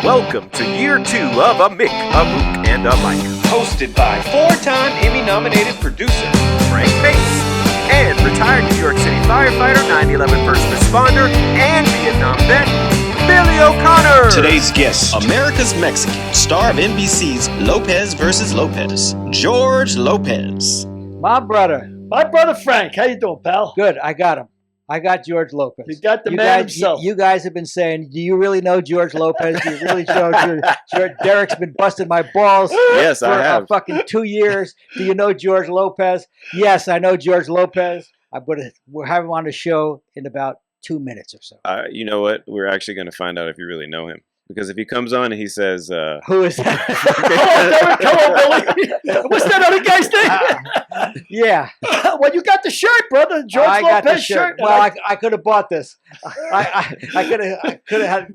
Welcome to year 2 of A Mick, a Mook, and a Mike. Hosted by 4-time Emmy-nominated producer Frank Bates and retired New York City firefighter, 9/11 first responder, and Vietnam vet, Billy O'Connor. Today's guest, America's Mexican, star of NBC's Lopez versus Lopez, George Lopez. My brother Frank. How you doing, pal? Good. I got him. I got George Lopez. You got the man himself. You guys have been saying, do you really know George Lopez? Do you really know George? Derek's been busting my balls Yes, I have. for fucking 2 years. Do you know George Lopez? Yes, I know George Lopez. We'll have him on the show in about 2 minutes or so. You know what? We're actually going to find out if you really know him. Because if he comes on and he says... Who is that? Come on, Billy. What's that other guy's name? Yeah. Well, you got the shirt, brother. George I Lopez got the shirt. Well, I could have bought this. I could have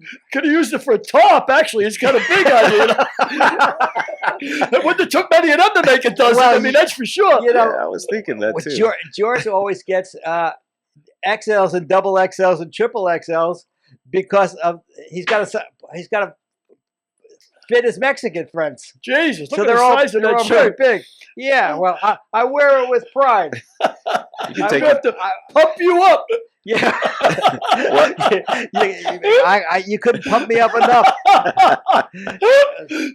used it for a top, actually. It's kind of big on you. It wouldn't have took many of them to make it, does it? I mean, that's for sure. You know, I was thinking that too. George always gets XLs and double XLs and triple XLs because of he's got to fit his Mexican friends. Jesus, look so at they're the size of they're that all very shirt. big. Yeah, well, I wear it with pride. You I have to pump you up. Yeah. You couldn't pump me up enough.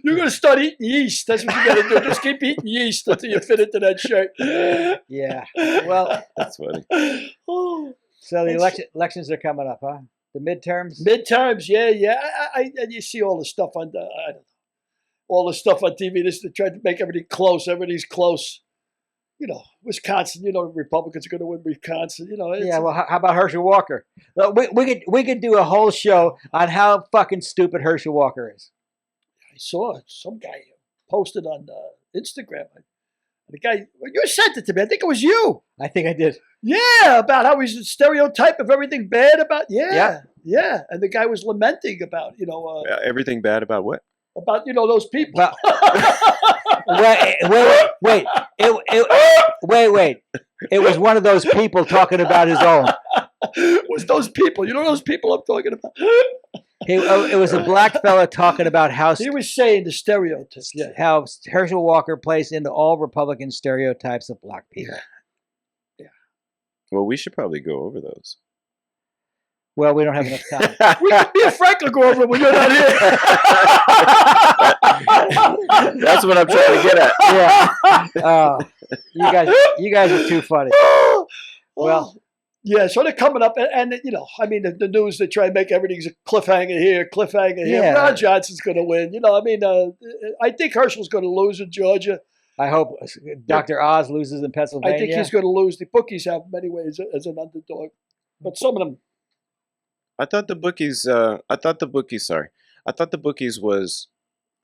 You're going to start eating yeast. That's what you got to do. Just keep eating yeast until you fit into that shirt. Yeah. Well, that's funny. So the elections are coming up, huh? The midterms? Midterms, yeah. And you see all the stuff on all the stuff on TV. They tried to make everything close. Everything's close. You know, Wisconsin. You know, the Republicans are going to win Wisconsin. You know. Yeah. Well, how about Herschel Walker? We could do a whole show on how fucking stupid Herschel Walker is. I saw some guy posted on Instagram. The guy, you sent it to me. I think it was you. I think I did. Yeah, about how he's a stereotype of everything bad about. Yeah. And the guy was lamenting about, everything bad about what? About, those people. Well, wait. It was one of those people talking about his own. It was those people. You know those people I'm talking about? It was a black fella talking about how he was saying the stereotypes. Yeah. How Herschel Walker plays into all Republican stereotypes of black people. Yeah. Well, we should probably go over those. Well, we don't have enough time. Me and Frank will go over it when you're not here. That's what I'm trying to get at. Yeah. You guys are too funny. Well. Yeah, so they're coming up, and the news, they try and make everything's a cliffhanger here. Yeah. Ron Johnson's going to win. I think Herschel's going to lose in Georgia. I hope Dr. Oz loses in Pennsylvania. I think he's going to lose. The bookies have him anyway as an underdog, but some of them. I thought the bookies was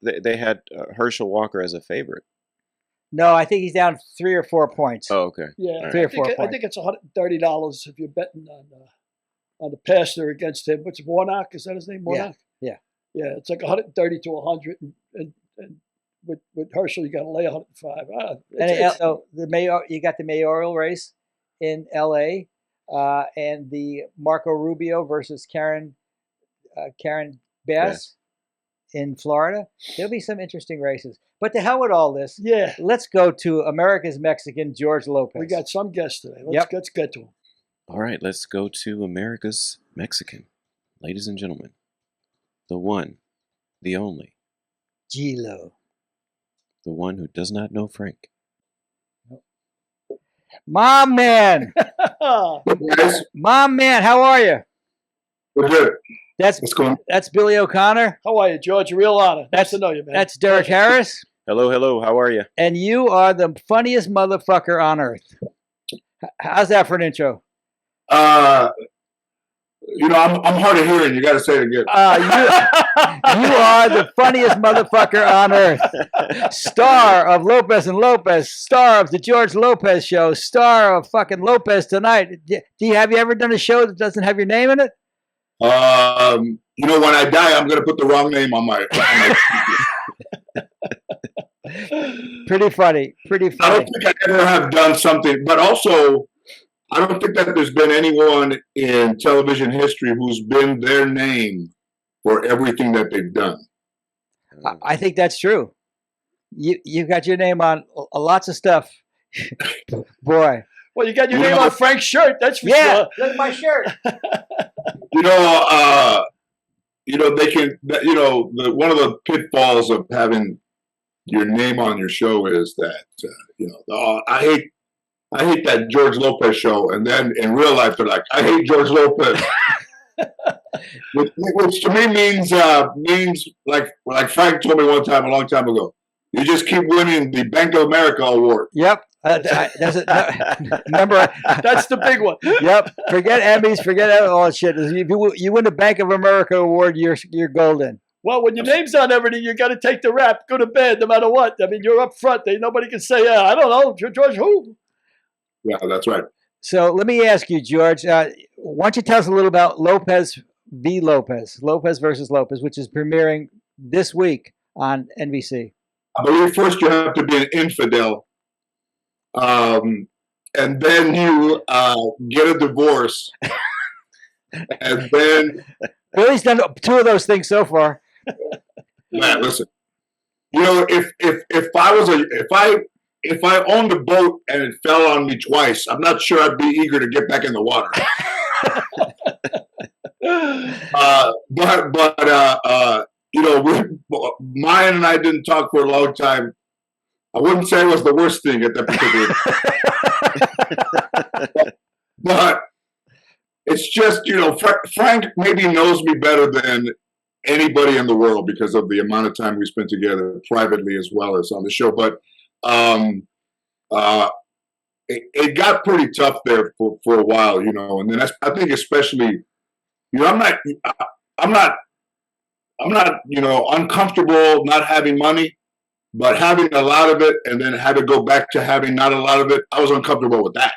they had Herschel Walker as a favorite. No, I think he's down 3 or 4 points. Oh, okay. Yeah, 3 or 4 points. I think it's $130 if you're betting on the passer against him. What's Warnock? Is that his name? Warnock? Yeah. Yeah, it's like 130 to 100, and with Herschel you got to lay 105. You got the mayoral race in L.A. And the Marco Rubio versus Karen Bass in Florida. There'll be some interesting races. But to hell with all this. Yeah. Let's go to America's Mexican, George Lopez. We got some guests today. Let's get to him. All right, let's go to America's Mexican. Ladies and gentlemen, the one, the only. G-Lo. The one who does not know Frank. My man. My man, how are you? We're good. That's Billy O'Connor. How are you, George? A real honor. Nice to know you, man. That's Derek Harris. Hello. How are you? And you are the funniest motherfucker on earth. How's that for an intro? I'm hard of hearing. You got to say it again. You are the funniest motherfucker on earth. Star of Lopez and Lopez. Star of the George Lopez Show. Star of fucking Lopez Tonight. Have you ever done a show that doesn't have your name in it? When I die, I'm going to put the wrong name on my. Pretty funny. I don't think I ever have done something, but also, I don't think that there's been anyone in television history who's been their name for everything that they've done. I think that's true. You got your name on lots of stuff, boy. Well, you got your name on Frank's shirt. That's for Yeah, sure. that's my shirt. They can. One of the pitfalls of having your name on your show is that I hate that George Lopez show, and then in real life they're like, I hate George Lopez, which to me means like Frank told me one time a long time ago. You just keep winning the Bank of America award. Yep. Remember, That's the big one. Yep. Forget Emmys. Forget all that shit. If you win the Bank of America award, you're golden. Well, when your name's on everything, you got to take the rap, go to bed, no matter what. I mean, you're up front. Nobody can say, I don't know, George who? Yeah, that's right. So let me ask you, George. Why don't you tell us a little about Lopez versus Lopez, which is premiering this week on NBC. I believe first you have to be an infidel, and then you get a divorce, and then Billy's done 2 of those things so far. Man, listen. If I owned a boat and it fell on me twice, I'm not sure I'd be eager to get back in the water. Mayan and I didn't talk for a long time. I wouldn't say it was the worst thing at that particular but it's just, Frank maybe knows me better than anybody in the world because of the amount of time we spent together privately as well as on the show. But it got pretty tough there for a while, and then I think especially, I'm not uncomfortable not having money, but having a lot of it and then had to go back to having not a lot of it, I was uncomfortable with that.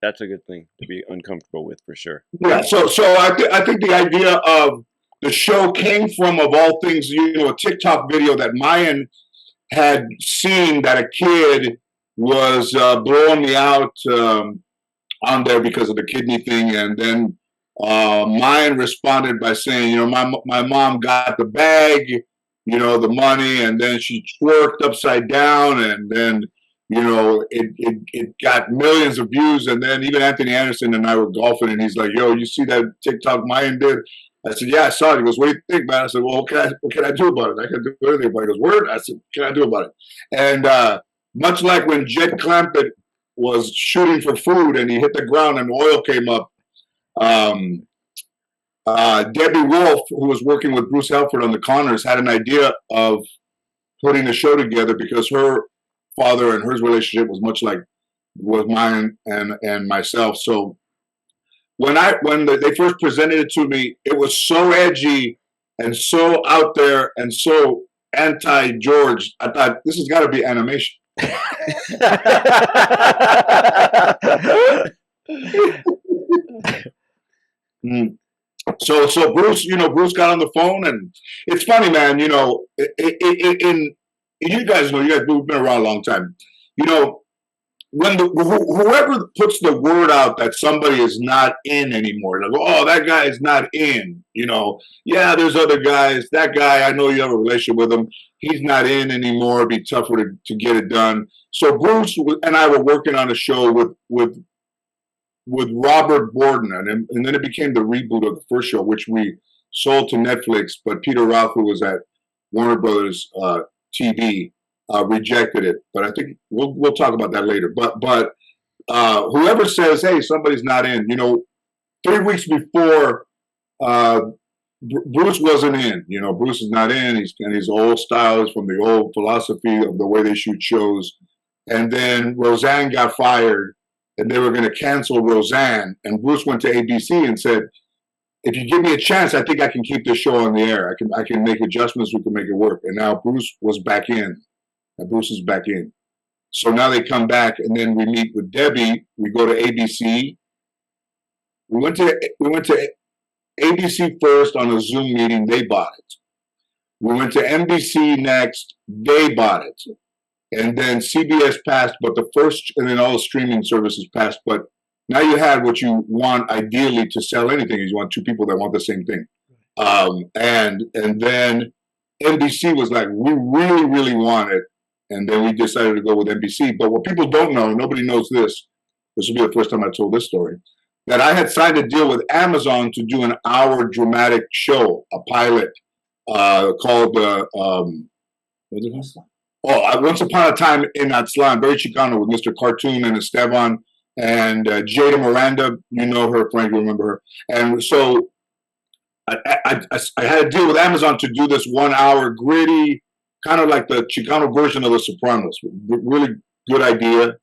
That's a good thing to be uncomfortable with, for sure. Yeah. So I think the idea of the show came from, of all things, a TikTok video that Mayan had seen that a kid was blowing me out on there because of the kidney thing, and then Mayan responded by saying, my mom got the bag, the money, and then she twerked upside down, and then it got millions of views. And then even Anthony Anderson and I were golfing, and he's like, yo, you see that TikTok Mayan did? I said, yeah, I saw it. He goes, what do you think, man? I said, well, what can I do about it? I can't do anything about it. He goes, word? I said, what can I do about it? And much like when Jed Clampett was shooting for food and he hit the ground and oil came up, Debbie Wolf, who was working with Bruce Helford on The Conners, had an idea of putting the show together because her father and her relationship was much like with mine and myself. So when they first presented it to me, it was so edgy and so out there and so anti-George. I thought, this has got to be animation. So Bruce, Bruce got on the phone, and it's funny, man. You guys know, we've been around a long time. When whoever puts the word out that somebody is not in anymore, like, oh, that guy is not in. Yeah, there's other guys. That guy, I know you have a relationship with him. He's not in anymore. It'd be tougher to get it done. So Bruce and I were working on a show with Robert Borden, and then it became the reboot of the first show, which we sold to Netflix. But Peter Roth, who was at Warner Brothers TV, rejected it. But I think we'll talk about that later. But whoever says, hey, somebody's not in, 3 weeks before, Bruce wasn't in. Bruce is not in. He's old styles from the old philosophy of the way they shoot shows. And then Roseanne got fired, and they were going to cancel Roseanne. And Bruce went to ABC and said, if you give me a chance, I think I can keep this show on the air. I can make adjustments. We can make it work. And now Bruce was back in. And Bruce is back in. So now they come back, and then we meet with Debbie. We go to ABC. We went to ABC first on a Zoom meeting. They bought it. We went to NBC next. They bought it. And then CBS passed, and then all the streaming services passed. But now you had what you want ideally to sell anything is you want 2 people that want the same thing. And then NBC was like, we really, really want it. And then we decided to go with NBC. But what people don't know, nobody knows this. This will be the first time I told this story. That I had signed a deal with Amazon to do an hour dramatic show, a pilot called what's it called? Once Upon a Time in Aztlan, very Chicano, with Mr. Cartoon and Esteban and Jada Miranda. You know her, Frank, you remember her. And so I had a deal with Amazon to do this 1 hour gritty, kind of like the Chicano version of The Sopranos. Really good idea.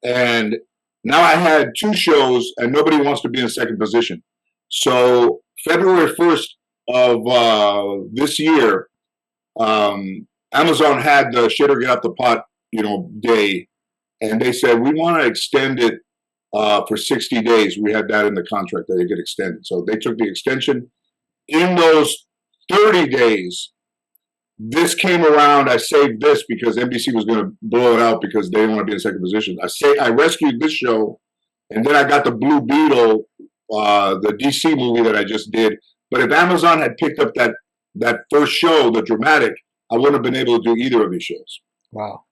And now I had 2 shows and nobody wants to be in second position. So February 1st of this year, Amazon had the shit or get out the pot, day. And they said, we want to extend it for 60 days. We had that in the contract that it get extended. So they took the extension. In those 30 days, this came around. I saved this because NBC was going to blow it out because they didn't want to be in second position. I rescued this show, and then I got the Blue Beetle, the DC movie that I just did. But if Amazon had picked up that first show, the dramatic, I wouldn't have been able to do either of these shows. Wow.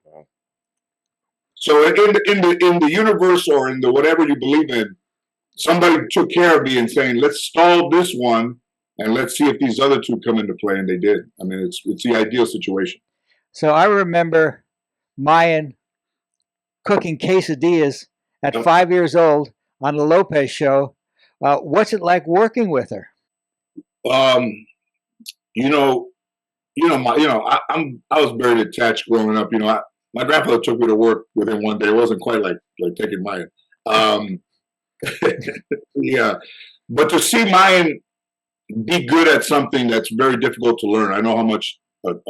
So in the universe or in the whatever you believe in, somebody took care of me and saying, let's stall this one and let's see if these other 2 come into play, and they did. I mean, it's the ideal situation. So I remember Mayan cooking quesadillas at 5 years old on the Lopez show. What's it like working with her? I was very attached growing up. My grandfather took me to work with him one day. It wasn't quite like taking Mayan. Yeah, but to see Mayan be good at something that's very difficult to learn. I know how much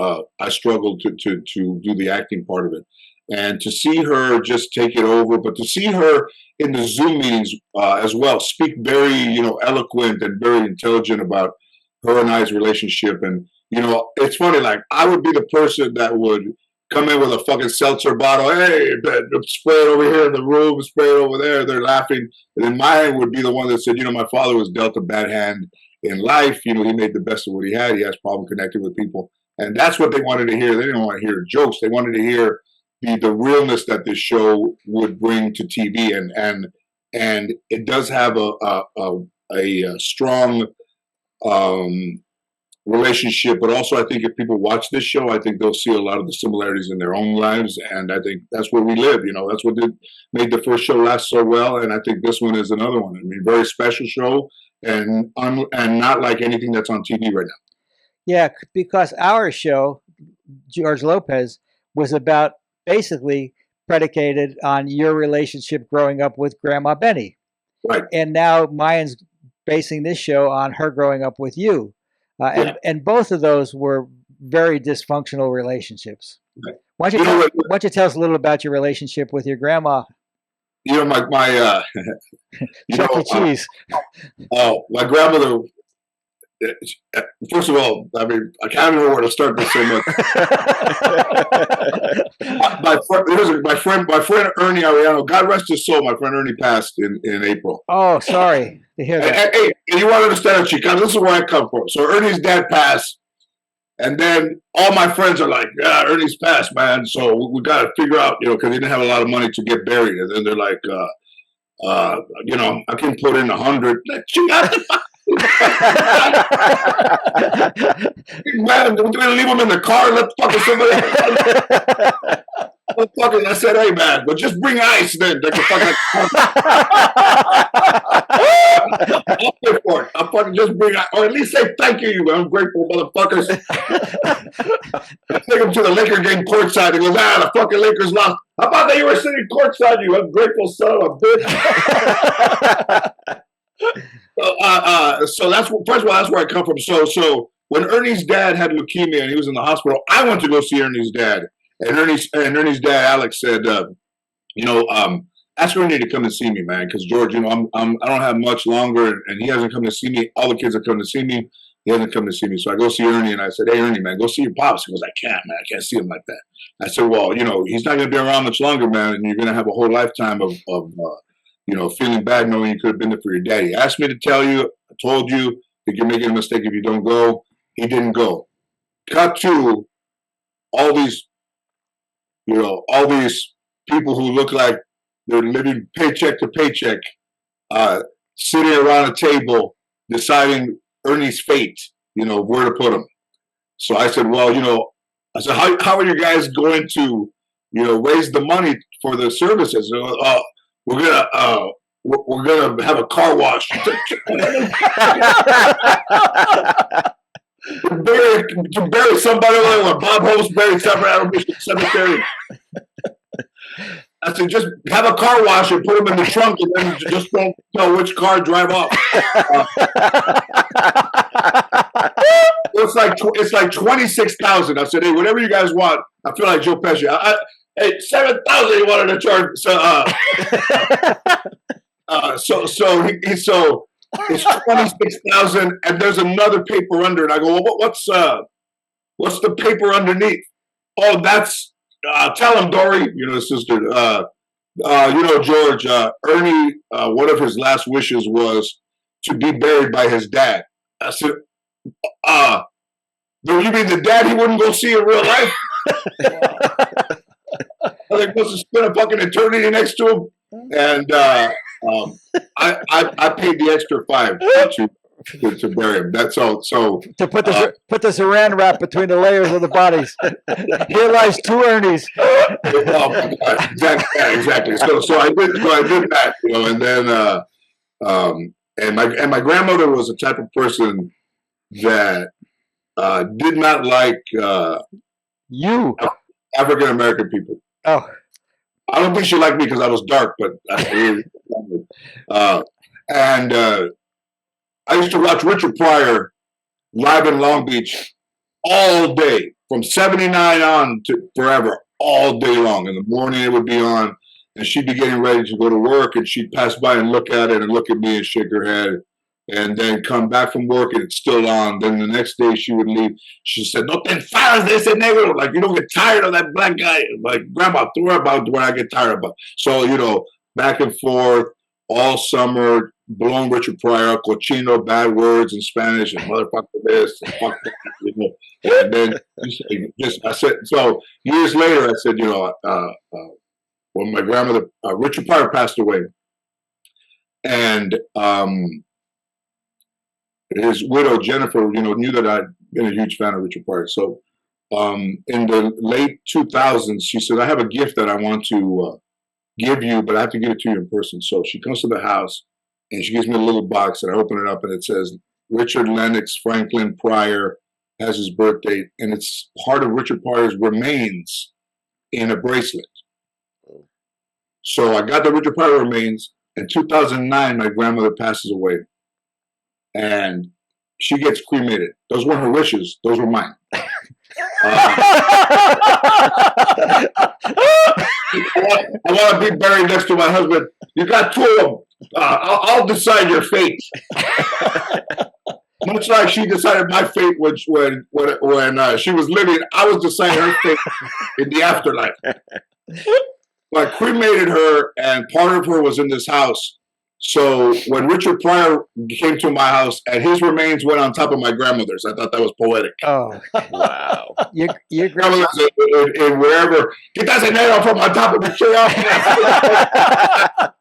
I struggled to do the acting part of it, and to see her just take it over. But to see her in the Zoom meetings as well, speak very eloquent and very intelligent about her and I's relationship. And it's funny. Like, I would be the person that would come in with a fucking seltzer bottle. Hey, spray it over here in the room, spray it over there. They're laughing. And then Mayan would be the one that said, my father was dealt a bad hand in life. He made the best of what he had. He has problem connecting with people. And that's what they wanted to hear. They didn't want to hear jokes. They wanted to hear the realness that this show would bring to TV. And it does have a strong relationship, but also I think if people watch this show, I think they'll see a lot of the similarities in their own lives, and I think that's where we live. That's what made the first show last so well, and I think this one is another one. I mean, very special show, and not like anything that's on TV right now. Yeah, because our show, George Lopez, was about basically predicated on your relationship growing up with Grandma Benny, right? And now Mayan's basing this show on her growing up with you. And both of those were very dysfunctional relationships. Right. Why don't you tell us a little about your relationship with your grandma? My Chuck E. Cheese. My grandmother. First of all, I mean, I can't remember where to start this so much. my friend Ernie Ariano, God rest his soul. My friend Ernie passed in April. Oh, sorry to hear that. Hey, you want to understand, Chicano? This is where I come from. So Ernie's dad passed, and then all my friends are like, "Yeah, Ernie's passed, man. So we got to figure out, because he didn't have a lot of money to get buried." And then they're like, I can put in 100. Man, we're gonna leave him in the car. Let fucking somebody. I said, hey man, but just bring ice then. They can fucking. I'll pay for it. I'll fucking just bring ice, or at least say thank you, man. I'm grateful, motherfuckers. I take him to the Laker game courtside. He goes, the fucking Lakers lost. How about that you were sitting courtside, you ungrateful son of a bitch? So that's first of all, that's where I come from. So when Ernie's dad had leukemia and he was in the hospital, I went to go see Ernie's dad, and Ernie's dad Alex said, ask Ernie to come and see me, man, because George, I don't have much longer, and he hasn't come to see me. All the kids have come to see me. He hasn't come to see me, so I go see Ernie, and I said, hey Ernie, man, go see your pops. He goes, I can't, man, I can't see him like that. I said, well, he's not going to be around much longer, man, and you're going to have a whole lifetime of feeling bad knowing you could have been there for your daddy. He asked me to tell you, I told you that you're making a mistake if you don't go. He didn't go. cut to all these, all these people who look like they're living paycheck to paycheck, sitting around a table deciding Ernie's fate, where to put him. So I said, well, how are you guys going to, raise the money for the services? We're gonna have a car wash. to bury somebody like Bob Hope buried Sacramento Mission Cemetery. I said, just have a car wash and put them in the trunk, and then just don't know which car to drive off. It's like 26,000. I said, hey, whatever you guys want. I feel like Joe Pesci. Hey, 7,000 you wanted to charge. So it's 26,000, and there's another paper under it. I go, well, what's the paper underneath? Oh, that's tell him, Dory, sister. George, Ernie, one of his last wishes was to be buried by his dad. I said, do you mean the dad he wouldn't go see in real life? They're supposed to spend a fucking eternity next to him, and I paid the extra $5 to bury him. That's all. So to put the saran wrap between the layers of the bodies. Here lies two Ernies. Exactly. So I did that, and then and my grandmother was the type of person that did not like you African American people. Oh, I don't think she liked me because I was dark, but and I used to watch Richard Pryor live in Long Beach all day, from 79 on to forever, all day long. In the morning it would be on, and she'd be getting ready to go to work, and she'd pass by and look at it and look at me and shake her head, and then come back from work and it's still on. Then the next day she would leave. She said, "No te enfadas de ese negro." Like, you don't get tired of that black guy. Like, Grandma, throw her about when I get tired of it. So, back and forth all summer, blowing Richard Pryor, cochino, bad words in Spanish, and motherfucker this, and fuck that, And then I said, so years later, I said, when my grandmother, Richard Pryor passed away, and his widow, Jennifer, knew that I'd been a huge fan of Richard Pryor. So in the late 2000s, she said, I have a gift that I want to give you, but I have to give it to you in person. So she comes to the house, and she gives me a little box, and I open it up, and it says, Richard Lennox Franklin Pryor has his birth date, and it's part of Richard Pryor's remains in a bracelet. So I got the Richard Pryor remains. In 2009, my grandmother passes away, and she gets cremated. Those weren't her wishes; those were mine. I want to be buried next to my husband. You got two of them. I'll decide your fate. Much like she decided my fate when she was living, I was deciding her fate in the afterlife. So I cremated her, and part of her was in this house. So when Richard Pryor came to my house, and his remains went on top of my grandmother's, I thought that was poetic. Oh, Wow. Your grandmother's in wherever. Get that dinero from on top of the tree.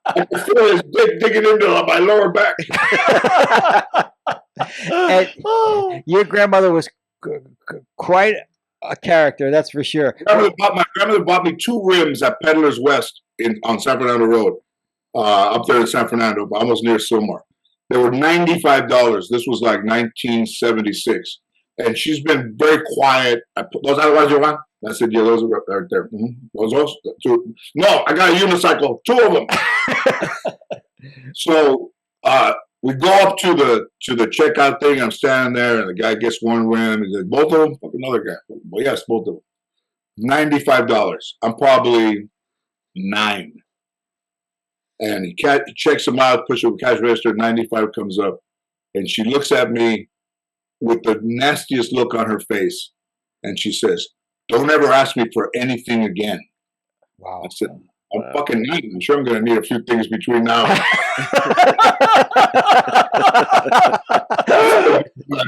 I can feel his dick digging into my lower back. and your grandmother was quite a character, that's for sure. My grandmother bought me 2 rims at Peddler's West on San Fernando Road. Up there in San Fernando, almost near Silmar. They were $95. This was like 1976. And she's been very quiet. Those are the ones you want? I said, yeah, those are right there. Mm-hmm. Those? 2. No, I got a unicycle. 2 of them. So we go up to the checkout thing. I'm standing there, and the guy gets 1 rim. He said, both of them? Fuck, another guy. Well, yes, both of them. $95. I'm probably 9. And he checks them out, pushes the cash register, 95 comes up. And she looks at me with the nastiest look on her face. And she says, don't ever ask me for anything again. Wow. I said, I'm fucking needing. I'm sure I'm going to need a few things between now and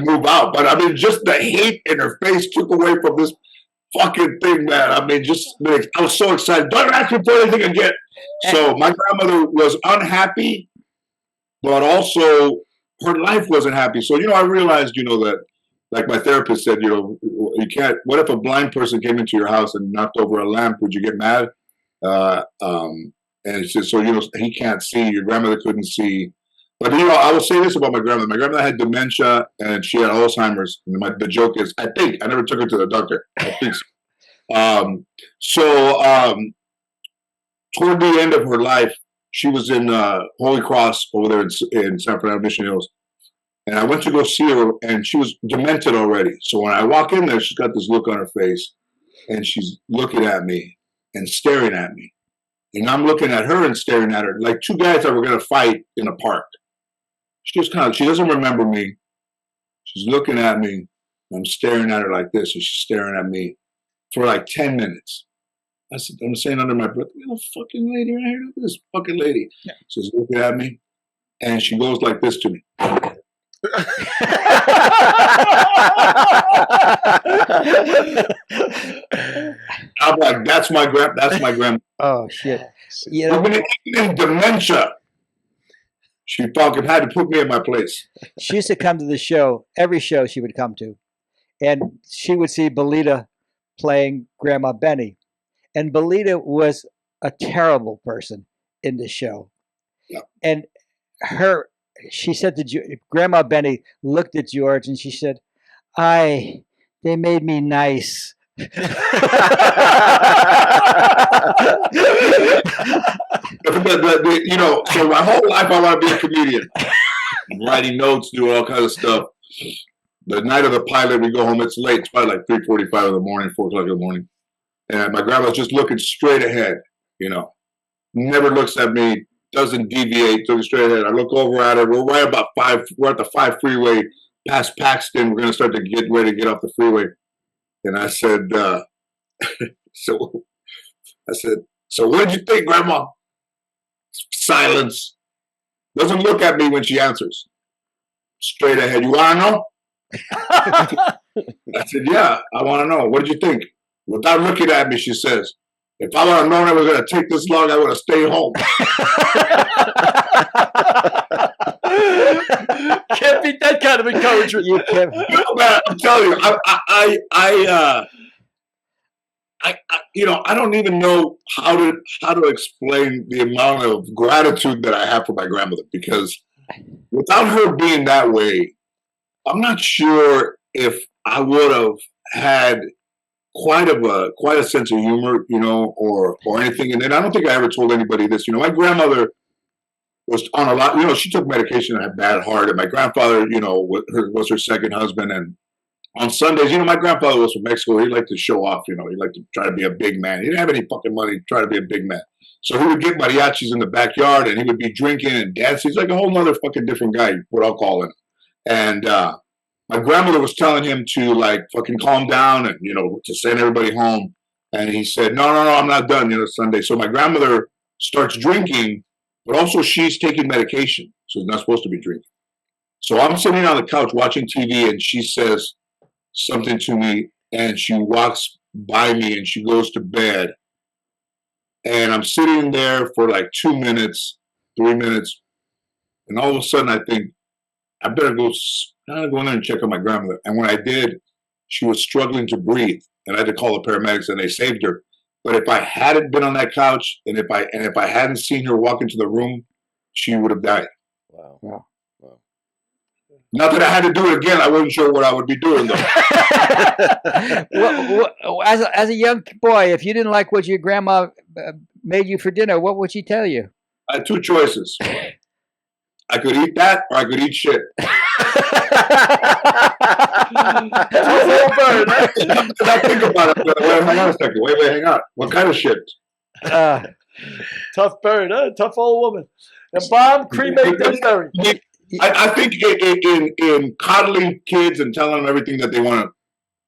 move out. But I mean, just the hate in her face took away from this fucking thing, man. I mean, I was so excited. Don't ask me for anything again. So my grandmother was unhappy, but also her life wasn't happy. So, I realized, that, like my therapist said, you can't, what if a blind person came into your house and knocked over a lamp? Would you get mad? And he said, so, he can't see, your grandmother couldn't see. But, I will say this about my grandmother. My grandmother had dementia and she had Alzheimer's. And the joke is, I never took her to the doctor. I think so. Toward the end of her life, she was in Holy Cross over there in San Fernando Mission Hills. And I went to go see her, and she was demented already. So when I walk in there, she's got this look on her face, and she's looking at me and staring at me. And I'm looking at her and staring at her, like two guys that were going to fight in a park. She doesn't remember me. She's looking at me. I'm staring at her like this, and she's staring at me for like 10 minutes. I'm saying under my breath, fucking lady right here, look at this fucking lady. Yeah. She's looking at me, and she goes like this to me. I'm like, that's my grandma. Oh shit! Even in dementia, she fucking had to put me in my place. She used to come to the show, every show she would come to, and she would see Belita playing Grandma Benny, and Belita was a terrible person in the show, and she said to Grandma Benny looked at George and she said, they made me nice. So my whole life I want to be a comedian. I'm writing notes, doing all kinds of stuff. The night of the pilot, we go home, it's late. It's probably like 3:45 in the morning, 4 o'clock in the morning. And my grandma's just looking straight ahead, never looks at me. Doesn't deviate, looking straight ahead. I look over at her. We're right about 5. We're at the 5 freeway past Paxton. We're going to start to get ready to get off the freeway. And I said, so what did you think, Grandma? Silence. Doesn't look at me when she answers. Straight ahead. You want to know? I said, yeah, I want to know. What did you think? Without looking at me, she says, if I would have known it was going to take this long, I would have stayed home. Can't beat that kind of encouragement. You can't. Man, I'm telling you, I don't even know how to explain the amount of gratitude that I have for my grandmother, because without her being that way, I'm not sure if I would have had quite a sense of humor, or anything. And then I don't think I ever told anybody this. My grandmother was on a lot. She took medication and had bad heart. And my grandfather, was her second husband. And on Sundays, my grandfather was from Mexico. He liked to show off. He liked to try to be a big man. He didn't have any fucking money to try to be a big man. So he would get mariachis in the backyard, and he would be drinking and dancing. He's like a whole nother fucking different guy. You put alcohol in. And my grandmother was telling him to fucking calm down and, to send everybody home. And he said, no, I'm not done, Sunday. So my grandmother starts drinking, but also she's taking medication. So she's not supposed to be drinking. So I'm sitting on the couch watching TV, and she says something to me, and she walks by me and she goes to bed. And I'm sitting there for like 2 minutes, 3 minutes. And all of a sudden I think, I better go in there and check on my grandmother. And when I did, she was struggling to breathe, and I had to call the paramedics, and they saved her. But if I hadn't been on that couch, and if I hadn't seen her walk into the room, she would have died. Wow. Not that I had to do it again. I wasn't sure what I would be doing though. As a young boy, if you didn't like what your grandma made you for dinner, what would she tell you? I had 2 choices. I could eat that, or I could eat shit. I think about it. Wait, hang on a second. Wait, hang on. What kind of shit? Tough bird, huh? Tough old woman. And Bob, cremate that berry. I think in coddling kids and telling them everything that they want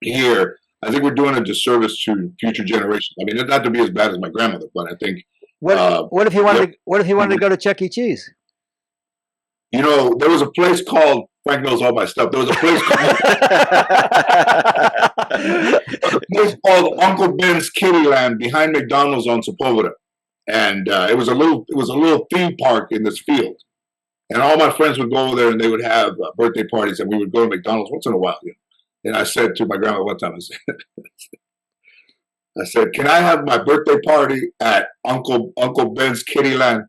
to hear, I think we're doing a disservice to future generations. I mean, not to be as bad as my grandmother, but I think What if he wanted? What if he wanted to go to Chuck E. Cheese? You know, there was a place called, Frank knows all my stuff. There was a place called Uncle Ben's Kittyland behind McDonald's on Sepulveda. And it was a little theme park in this field. And all my friends would go over there and they would have birthday parties, and we would go to McDonald's once in a while. You know? And I said to my grandma one time, I said, can I have my birthday party at Uncle Ben's Kittyland?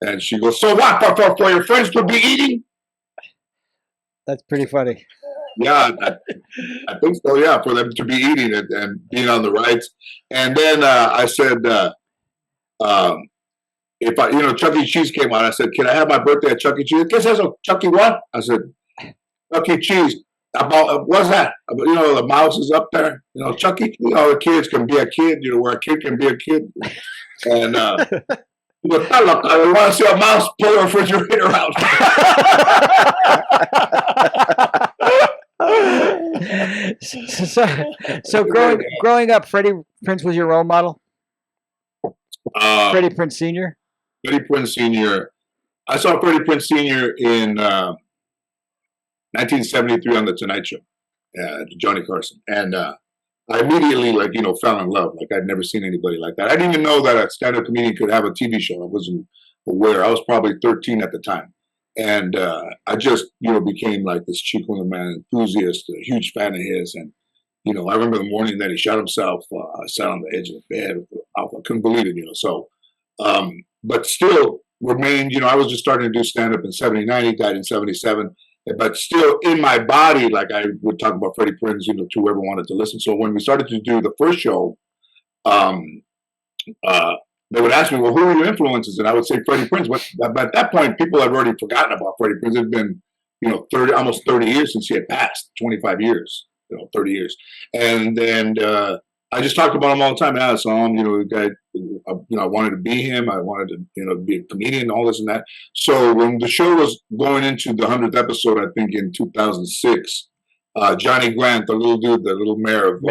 And she goes, so what, for your friends to be eating? That's pretty funny. Yeah, I think so, yeah, for them to be eating it and being on the rides. And then I said, if I, you know, Chuck E. Cheese came on, I said, can I have my birthday at Chuck E. Cheese? ¿Qué es eso? Chuck E. what? I said, Chuck E. Cheese. About, what's that? You know, the mouse is up there. You know, Chuck E. You know, the kids can be a kid, you know, where a kid can be a kid. And, but I want to see a mouse pull the refrigerator out. So growing up, Freddie Prinze was your role model? Freddie Prinze Sr.? Freddie Prinze Sr. I saw Freddie Prinze Sr. in 1973 on The Tonight Show, Johnny Carson. And I immediately, like, you know, fell in love. Like, I'd never seen anybody like that. I didn't even know that a stand-up comedian could have a TV show. I wasn't aware. I was probably 13 at the time. And I just, you know, became like this Chico and the Man enthusiast, a huge fan of his. And, you know, I remember the morning that he shot himself. I sat on the edge of the bed. I couldn't believe it, you know. So, but still remained, you know, I was just starting to do stand-up in 79. He died in 77. But still in my body, like I would talk about Freddie Prinze, you know, to whoever wanted to listen. So when we started to do the first show, they would ask me, well, who are your influences? And I would say Freddie Prinze. But at that point, people had already forgotten about Freddie Prinze. It had been, you know, almost 30 years since he had passed, 25 years, you know, 30 years. And then I just talked about him all the time. And I saw him, you know, the guy, you know, I wanted to be him. I wanted to, you know, be a comedian, all this and that. So when the show was going into the 100th episode, I think in 2006, Johnny Grant, the little dude, the little mayor of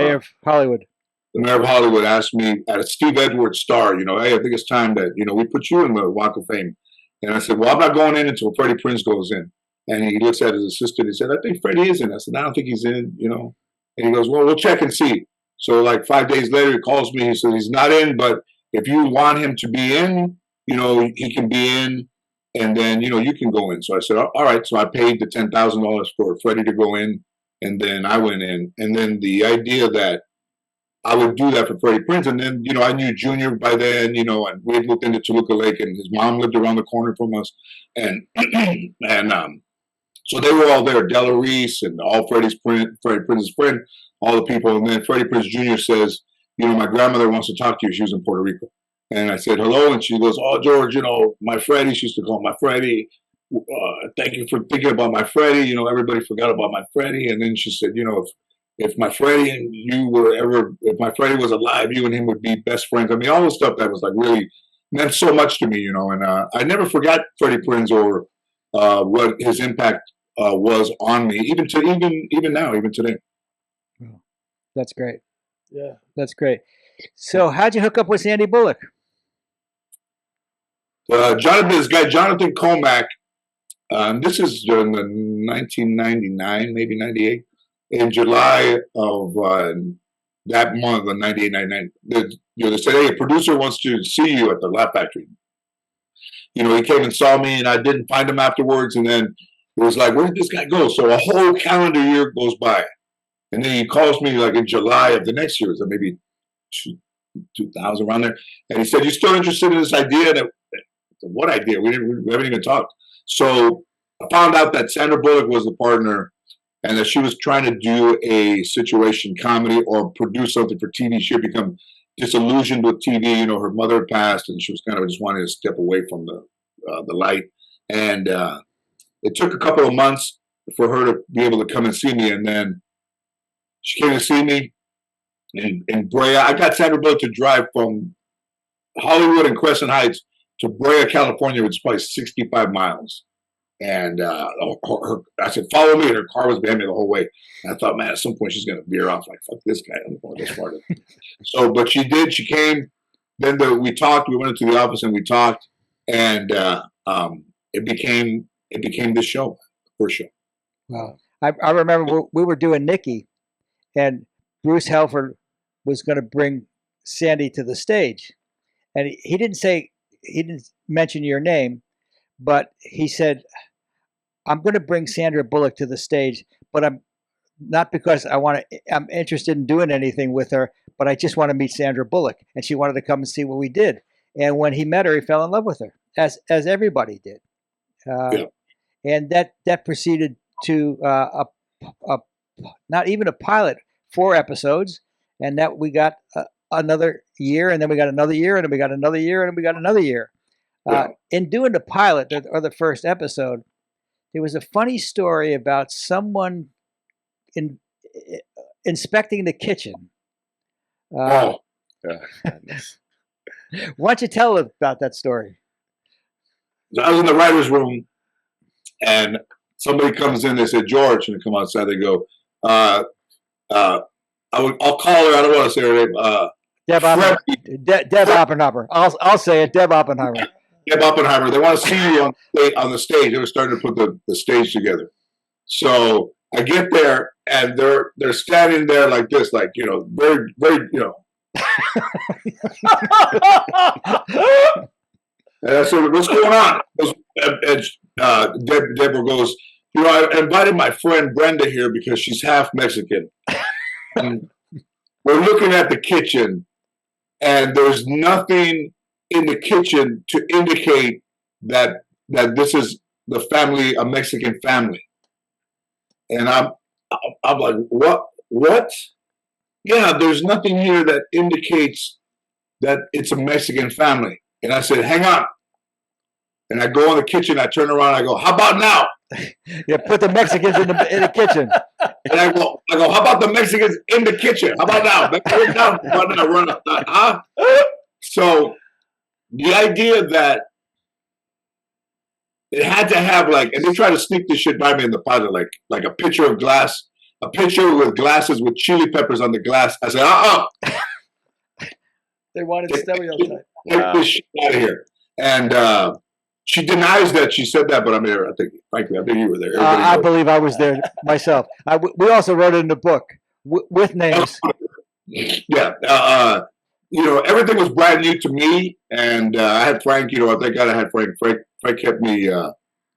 Hollywood. The mayor of Hollywood asked me at a Steve Edwards star, you know, hey, I think it's time that, you know, we put you in the Walk of Fame. And I said, well, I'm not going in until Freddie Prinze goes in. And he looks at his assistant. He said, I think Freddie is in. I said, I don't think he's in, you know. And he goes, well, we'll check and see. So like 5 days later, he calls me. He said, he's not in, but if you want him to be in, you know, he can be in. And then, you know, you can go in. So I said, all right. So I paid the $10,000 for Freddie to go in. And then I went in. And then the idea that I would do that for Freddie Prinze. And then, you know, I knew Junior by then, you know, and we had moved into Toluca Lake, and his mom lived around the corner from us. And so they were all there, Della Reese and all Freddie Prinze's friend, all the people. And then Freddie Prinze Jr. says, you know, my grandmother wants to talk to you. She was in Puerto Rico. And I said, hello. And she goes, oh, George, you know, my Freddie. She used to call my Freddie. Thank you for thinking about my Freddie. You know, everybody forgot about my Freddie. And then she said, you know, if my Freddie and you were ever, if my Freddie was alive, you and him would be best friends. I mean, all the stuff that was like really meant so much to me, you know. And I never forgot Freddie Prinze or what his impact was on me, even now, even today. That's great. Yeah, that's great. So, how'd you hook up with Sandy Bullock? Jonathan Comack. This is in the 1999, maybe 98. In July of that month, of 98, 99, they said, hey, a producer wants to see you at the Laugh Factory. You know, he came and saw me, and I didn't find him afterwards. And then it was like, where did this guy go? So a whole calendar year goes by. And then he calls me like in July of the next year, so maybe 2000, around there. And he said, you still interested in this idea? And what idea? We haven't even talked. So I found out that Sandra Bullock was the partner, and that she was trying to do a situation comedy or produce something for TV. She had become disillusioned with TV. You know, her mother had passed, and she was kind of just wanting to step away from the light. And it took a couple of months for her to be able to come and see me. And then she came to see me in Brea. I got Sandra Bullock to drive from Hollywood and Crescent Heights to Brea, California, which is probably 65 miles. And I said, follow me. And her car was behind me the whole way. And I thought, man, at some point she's going to veer off. Like, fuck this guy. I'm going this far. So, but she did. She came then we talked. We went into the office and we talked, and it became this show, the first show. Wow. I remember we were doing Nikki, and Bruce Helford was going to bring Sandy to the stage, and he didn't mention your name, but he said, "I'm going to bring Sandra Bullock to the stage, but I'm not because I'm interested in doing anything with her, but I just want to meet Sandra Bullock." And she wanted to come and see what we did. And when he met her, he fell in love with her, as everybody did. Yeah. And that proceeded to a not even a pilot, 4 episodes, and that we got another year, and then we got another year, and then we got another year, and then we got another year. Yeah. In doing the pilot or the first episode, there was a funny story about someone inspecting the kitchen. Oh, Goodness. Why don't you tell about that story? I was in the writer's room, and somebody comes in. They said, "George," and they come outside. They go, "I'll call her. I don't want to say her name." Deb Oppenheimer. I'll say it. Deb Oppenheimer. Deb Oppenheimer. They want to see you on the stage. They were starting to put the stage together. So I get there, and they're standing there like this, like, very, very, And I said, "What's going on?" And Deborah goes, "I invited my friend Brenda here because she's half Mexican. And we're looking at the kitchen, and there's nothing in the kitchen to indicate that this is the family, a Mexican family." And I'm like, "What? Yeah, there's nothing here that indicates that it's a Mexican family." And I said, "Hang on." And I go in the kitchen, I turn around, I go, "How about now?" Yeah, put the Mexicans in the kitchen. And I go, "How about the Mexicans in the kitchen? How about now? Run down, run up, huh?" So the idea that it had to have and they try to sneak this shit by me in the pilot, like a pitcher of glass, a pitcher with glasses with chili peppers on the glass. I said, They wanted stereotype. Take this shit out of here. And she denies that she said that, but I'm there. Frankly, I think you were there. I believe I was there myself. We also wrote it in the book with names. Yeah. Everything was brand new to me, and I had Frank. Thank God I had Frank. Frank kept me.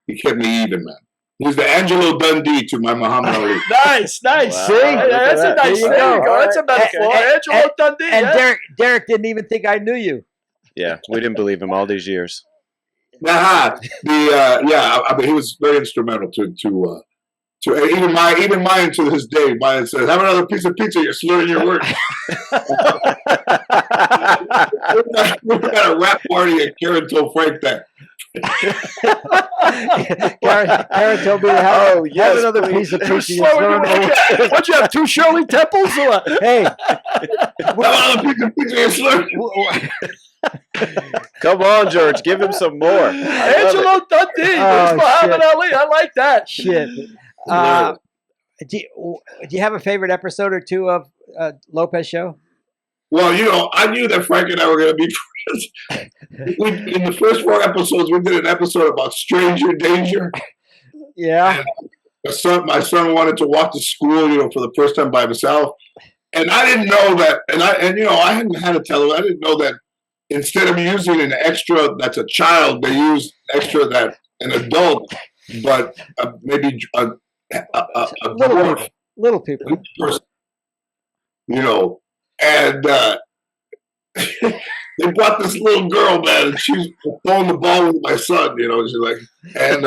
He kept me even, man. He's the Angelo Dundee to my Muhammad Ali. Nice. Wow. See, that's a nice. There you go. That's a metaphor. Angelo Dundee. And Derek didn't even think I knew you. Yeah, we didn't believe him all these years. I mean, he was very instrumental to even Mayan to this day. Mayan says, "Have another piece of pizza. You're slurring your words." We were at a rap party, and Karen told Frank that. Karen told me to have another piece of pizza. What, you have 2 Shirley Temples? Or what? Hey, Have another piece of pizza. You're slurring. Come on, George, give him some more. Angelo Dundee. Oh, Muhammad shit. Ali. I like that. shit. Do you have a favorite episode or two of Lopez show? Well, I knew that Frank and I were going to be friends. In the first 4 episodes, we did an episode about stranger danger. Yeah. My son wanted to walk to school, for the first time by himself, and I didn't know that. And I hadn't had a television. I didn't know that instead of using an extra that's a child, they use an extra that an adult, but maybe a little people. Person, and they brought this little girl, man, and she's throwing the ball with my son, she's like, and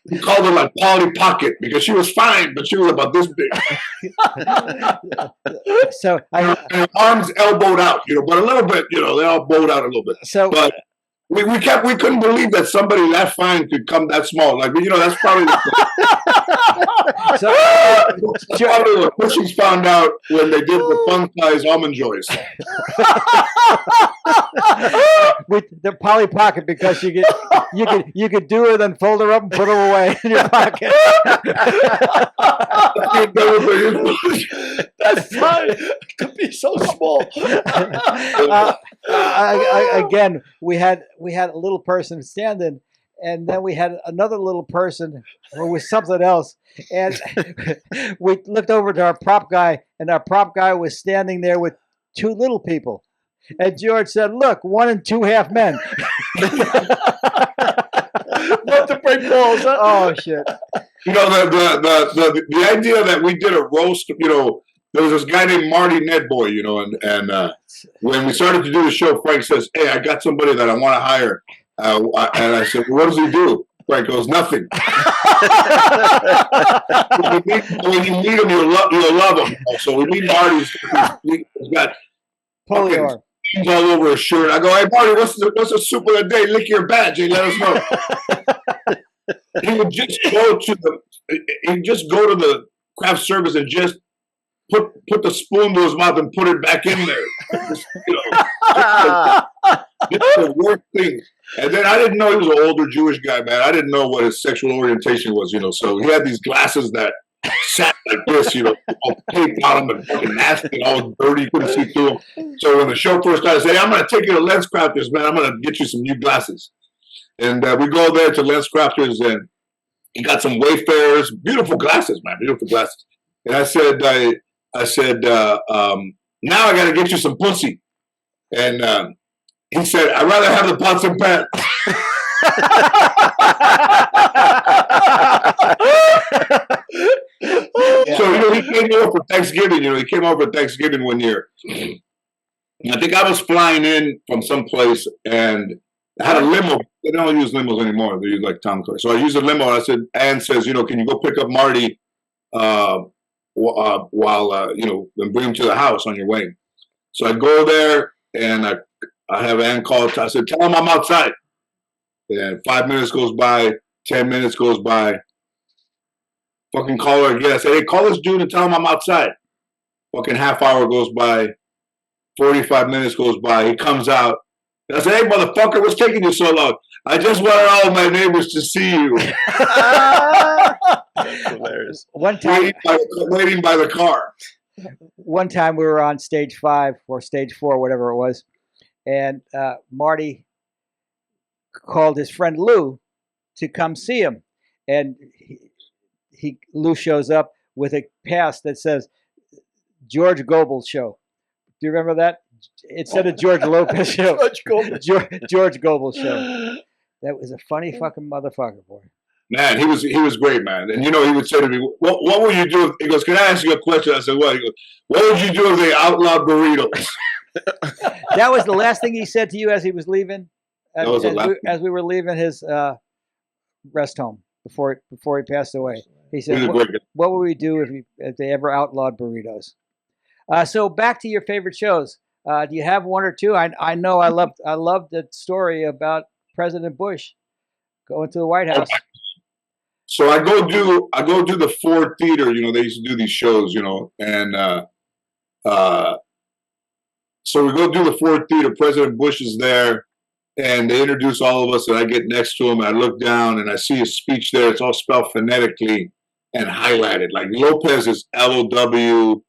we called her like Polly Pocket because she was fine, but she was about this big. So and her arms elbowed out, but a little bit, they all bowed out a little bit. So, but we couldn't believe that somebody that fine could come that small. Like, that's probably probably what she's found out when they did the fun size almond joys. With the Polly Pocket, because you could do it and fold her up and put her away in your pocket. That's fine. It could be so small. Again, we had a little person standing, and then we had another little person who was something else, and we looked over to our prop guy, and our prop guy was standing there with two little people, and George said, "Look, 1 and 2 half men." What to break balls? Huh? Oh shit! You know, the idea that we did a roast, you know, there was this guy named Marty Nedboy, you know, and when we started to do the show, Frank says, "Hey, I got somebody that I want to hire," and I said, well, "What does he do?" Frank goes, "Nothing." When you meet him, you'll love him. So we meet Marty. He's got fucking stains all over his shirt. I go, "Hey, Marty, what's the soup of the day? Lick your badge and let us know." He would just go to the craft service and just put the spoon to his mouth and put it back in there. Just, you know, just the worst thing. And then I didn't know he was an older Jewish guy, man. I didn't know what his sexual orientation was, you know. So he had these glasses that sat like this, you know, all taped on him and fucking nasty, all dirty, you couldn't see through them. So when the show first started, I said, "Hey, I'm going to take you to Lens Crafters, man. I'm going to get you some new glasses." And we go there to Lens Crafters, and he got some Wayfarers, beautiful glasses, man, beautiful glasses. And I said, "Now I got to get you some pussy." And he said, "I'd rather have the pots and pans." So, you know, he came over for Thanksgiving. You know, he came over for Thanksgiving one year. I think I was flying in from someplace, and I had a limo. They don't use limos anymore. They use like town cars. So I used a limo. And I said, Ann says, "You know, can you go pick up Marty while you know, and bring him to the house on your way?" So I go there, and I have Ann call. I said, "Tell him I'm outside." And 5 minutes goes by, 10 minutes goes by. Fucking call her again. I said, "Hey, call this dude and tell him I'm outside." Fucking half hour goes by, 45 minutes goes by. He comes out. And I said, "Hey, motherfucker, what's taking you so long?" "I just wanted all of my neighbors to see you." That's hilarious. One time, waiting by the car. one time we were on stage 5 or stage 4, whatever it was, and Marty called his friend Lou to come see him, and Lou shows up with a pass that says George Goebel Show. Do you remember that? Instead of George Lopez Show. George Goebel Show. That was a funny fucking motherfucker, boy. Man, he was great, man. And you know, he would say to me, what would you do if, he goes, "Can I ask you a question?" I said, "What?" He goes, "What would you do if they outlawed burritos?" That was the last thing he said to you as he was leaving? As we were leaving his rest home before he passed away. He said, what would we do if they ever outlawed burritos? So back to your favorite shows. Do you have one or two? I know I loved the story about President Bush going to the White House. So I go do the Ford Theater. You know, they used to do these shows. You know, and so we go do the Ford Theater. President Bush is there, and they introduce all of us. And I get next to him, and I look down, and I see his speech there. It's all spelled phonetically and highlighted. Like Lopez is LOWPEZ.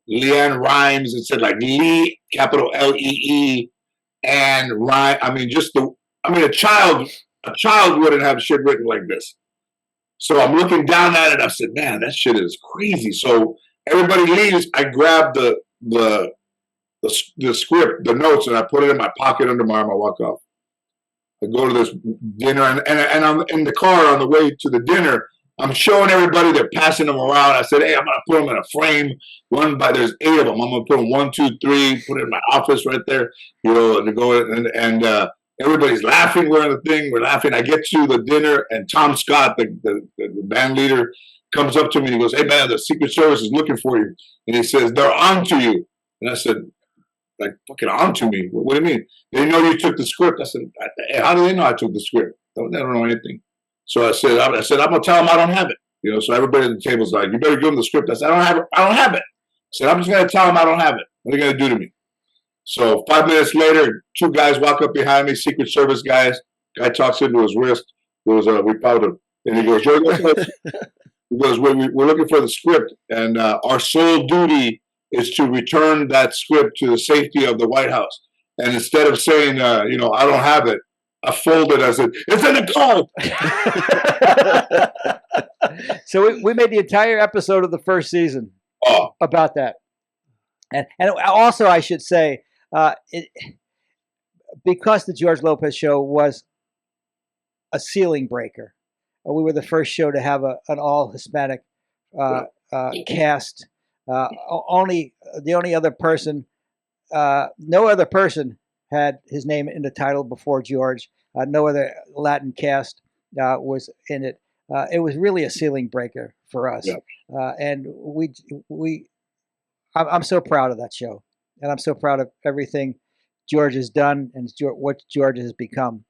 Leanne Rhymes, it said like Lee, capital LEE, and Rhyme. I mean, a child wouldn't have shit written like this. So I'm looking down at it. I said, "Man, that shit is crazy." So everybody leaves. I grab the script, the notes, and I put it in my pocket under my arm. I walk off. I go to this dinner, and I'm in the car on the way to the dinner. I'm showing everybody, they're passing them around. I said, "Hey, I'm going to put them in a frame. There's 8 of them. I'm going to put them 1, 2, 3, put it in my office right there, you know, to go and everybody's laughing. We're in the thing. We're laughing. I get to the dinner, and Tom Scott, the band leader, comes up to me and he goes, "Hey, man, the Secret Service is looking for you." And he says, "They're on to you." And I said, "Like, fucking on to me? What do you mean?" "They know you took the script." I said, "Hey, how do they know I took the script? They don't know anything." So I said, "I'm gonna tell them I don't have it." You know, so everybody at the table's like, "You better give them the script." I said, I don't have it. I said, "I'm just gonna tell them I don't have it. What are they gonna do to me?" So 5 minutes later, 2 guys walk up behind me, Secret Service guys. Guy talks into his wrist. Goes, "We found him." And he goes, he goes, "We're looking for the script, and our sole duty is to return that script to the safety of the White House. And instead of saying, I don't have it, I folded. I said, it's in the car. So we made the entire episode of the first season about that. And also, I should say, because the George Lopez show was a ceiling breaker, we were the first show to have an all Hispanic cast. The only other person, no other person had his name in the title before George. No other Latin cast was in it. It was really a ceiling breaker for us, and I'm so proud of that show, and I'm so proud of everything George has done and what George has become.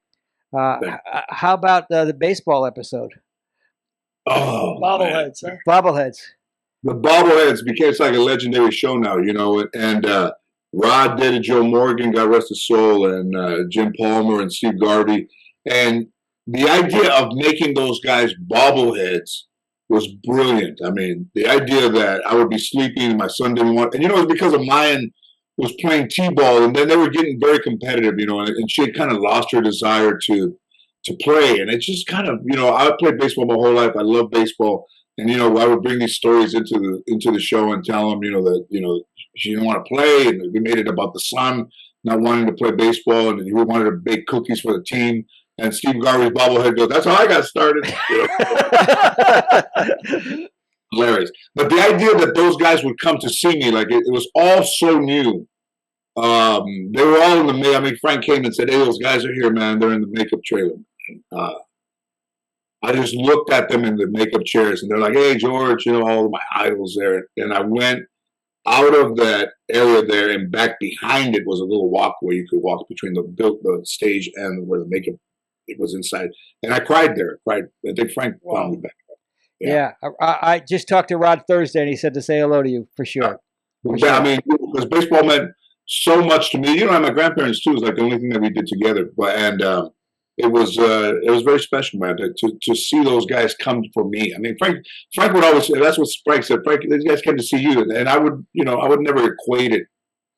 How about the baseball episode? Oh, bobbleheads, huh? Bobbleheads. The bobbleheads became, it's like a legendary show now, and Rod did it, Joe Morgan, God rest his soul, and Jim Palmer and Steve Garvey. And the idea of making those guys bobbleheads was brilliant. I mean, the idea that I would be sleeping and my son didn't want, and it's because of Mayan was playing T-ball, and then they were getting very competitive, and she had kind of lost her desire to play. And it's just kind of, I played baseball my whole life. I love baseball. And, I would bring these stories into the show and tell them, that, she didn't want to play. And we made it about the son not wanting to play baseball. And he wanted to bake cookies for the team. And Steve Garvey's bobblehead goes, that's how I got started. Hilarious. But the idea that those guys would come to see me, like it was all so new. They were all in the makeup. I mean, Frank came and said, hey, those guys are here, man. They're in the makeup trailer. I just looked at them in the makeup chairs, and they're like, hey, George, all of my idols there. And I went out of that area there, and back behind it was a little walkway you could walk between the stage and where the makeup it was inside. And I cried there. I think Frank found me back. Yeah. I just talked to Rod Thursday, and he said to say hello to you for sure. I mean, because baseball meant so much to me. And my grandparents too. It was like the only thing that we did together. It was very special, man, to see those guys come for me. I mean, Frank would always say, that's what Frank said. Frank, these guys came to see you, and I would never equate it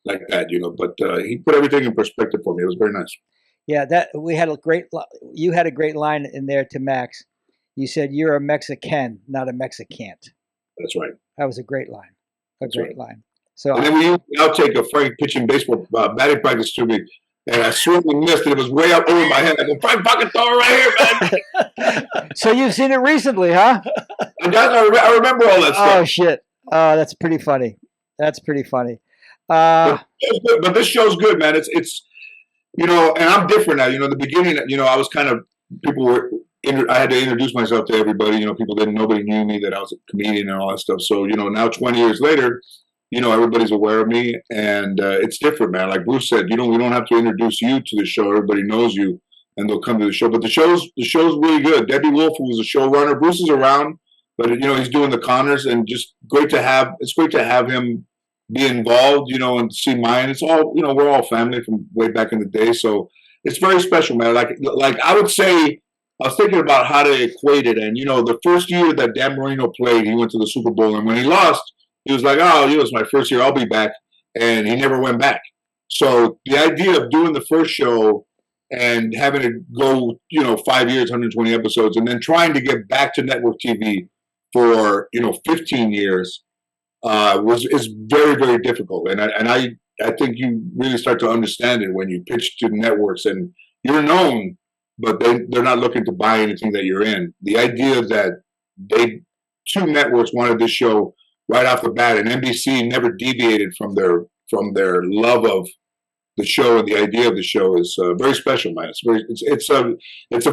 like that, But he put everything in perspective for me. It was very nice. Yeah, you had a great line in there to Max. You said you're a Mexican, not a Mexicant. That's right. That was a great line. Great line. So, and then we outtake of Frank pitching baseball batting practice to me, and I swiftly missed it. It was way up over my head. I go, Frank, fucking throw it right here, man. So you've seen it recently, huh? I remember all that stuff. Oh shit! Oh, that's pretty funny. But this show's good, man. It's and I'm different now. The beginning, I was kind of I had to introduce myself to everybody. Nobody knew me, that I was a comedian and all that stuff. So, now 20 years later, everybody's aware of me, and it's different, man. Like Bruce said, we don't have to introduce you to the show. Everybody knows you, and they'll come to the show. But the show's really good. Debbie Wolf, who was a showrunner, Bruce is around, but he's doing the Connors, and just it's great to have him be involved, and see Mayan. It's all, we're all family from way back in the day, so it's very special, man. Like I would say, I was thinking about how to equate it, and the first year that Dan Marino played, he went to the Super Bowl, and when he lost, he was like, oh, it's my first year, I'll be back. And he never went back. So the idea of doing the first show and having to go, 5 years, 120 episodes, and then trying to get back to network TV for, 15 years is very, very difficult. And I think you really start to understand it when you pitch to networks and you're known, but they're not looking to buy anything that you're in. The idea that two networks wanted this show right off the bat, and NBC never deviated from their love of the show and the idea of the show is very special, man. It's a